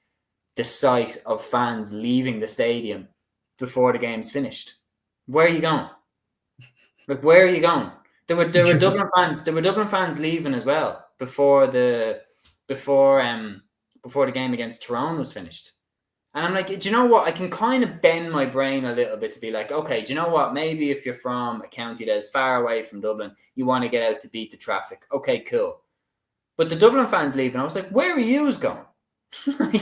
the sight of fans leaving the stadium before the game's finished. Where are you going? Like, where are you going? There were Dublin fans. There were Dublin fans leaving as well before the game against Tyrone was finished. And I'm like, do you know what? I can kind of bend my brain a little bit to be like, okay, do you know what? Maybe if you're from a county that is far away from Dublin, you want to get out to beat the traffic. Okay, cool. But the Dublin fans leaving, I was like, where are you going? Like,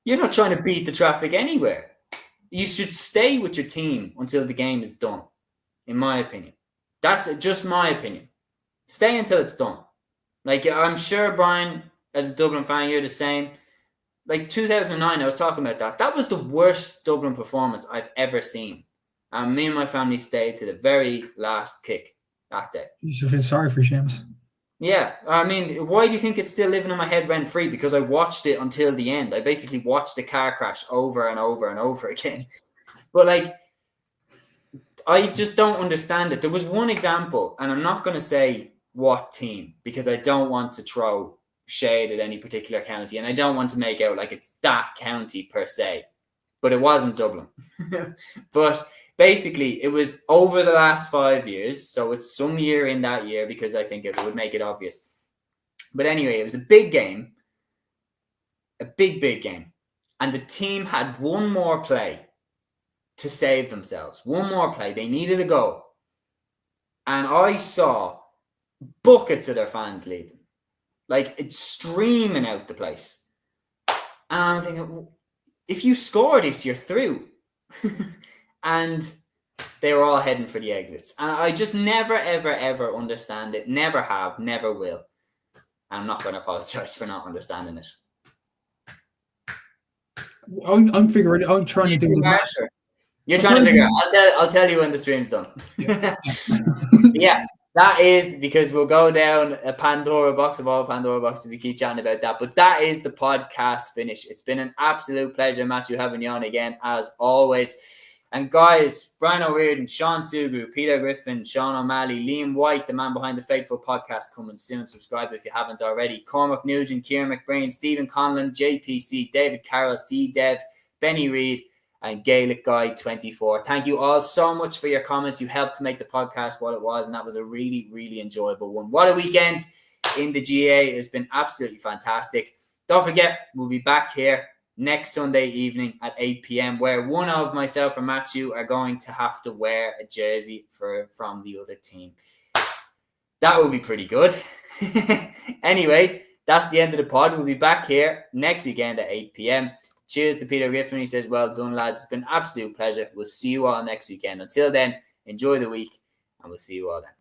you're not trying to beat the traffic anywhere. You should stay with your team until the game is done, in my opinion. That's just my opinion. Stay until it's done. Like, I'm sure, Brian, as a Dublin fan, you're the same. like 2009, I was talking about that. That was the worst Dublin performance I've ever seen. And me and my family stayed to the very last kick that day. You feel sorry for Séamus. Yeah, I mean, why do you think it's still living in my head rent-free? Because I watched it until the end. I basically watched the car crash over and over and over again. But, like, I just don't understand it. There was one example, and I'm not going to say what team, because I don't want to throw shade at any particular county, and I don't want to make out like it's that county per se. But it wasn't Dublin. But basically, it was over the last 5 years. So it's some year in that year, because I think it would make it obvious. But anyway, it was a big game. A big game. And the team had one more play to save themselves. One more play. They needed a goal. And I saw buckets of their fans leaving. Like, it's streaming out the place. And I'm thinking, if you score this, you're through. And they were all heading for the exits. And I just never, ever, ever understand it. Never have, never will. And I'm not going to apologise for not understanding it. I'm trying to do the math. You're trying to figure out. I'll tell you when the stream's done. Yeah, that is because we'll go down a Pandora box of all Pandora boxes. We keep chatting about that. But that is the podcast finish. It's been an absolute pleasure, Matthew, having you on again, as always. And guys, Brian O'Riordan, Sean Sugu, Peter Griffin, Sean O'Malley, Liam White, the man behind the Faithful podcast, coming soon. Subscribe if you haven't already. Cormac Nugent, Kieran McBrain, Stephen Conlon, JPC, David Carroll, C. Dev, Benny Reid, and Gaelic Guy 24. Thank you all so much for your comments. You helped to make the podcast what it was, and that was a really, really enjoyable one. What a weekend in the GA. It's been absolutely fantastic. Don't forget, we'll be back here next Sunday evening at 8 p.m, where one of myself and Matthew are going to have to wear a jersey from the other team. That will be pretty good. Anyway, that's the end of the pod. We'll be back here next weekend at 8 p.m. Cheers to Peter Griffin. He says, well done, lads. It's been an absolute pleasure. We'll see you all next weekend. Until then, enjoy the week, and we'll see you all then.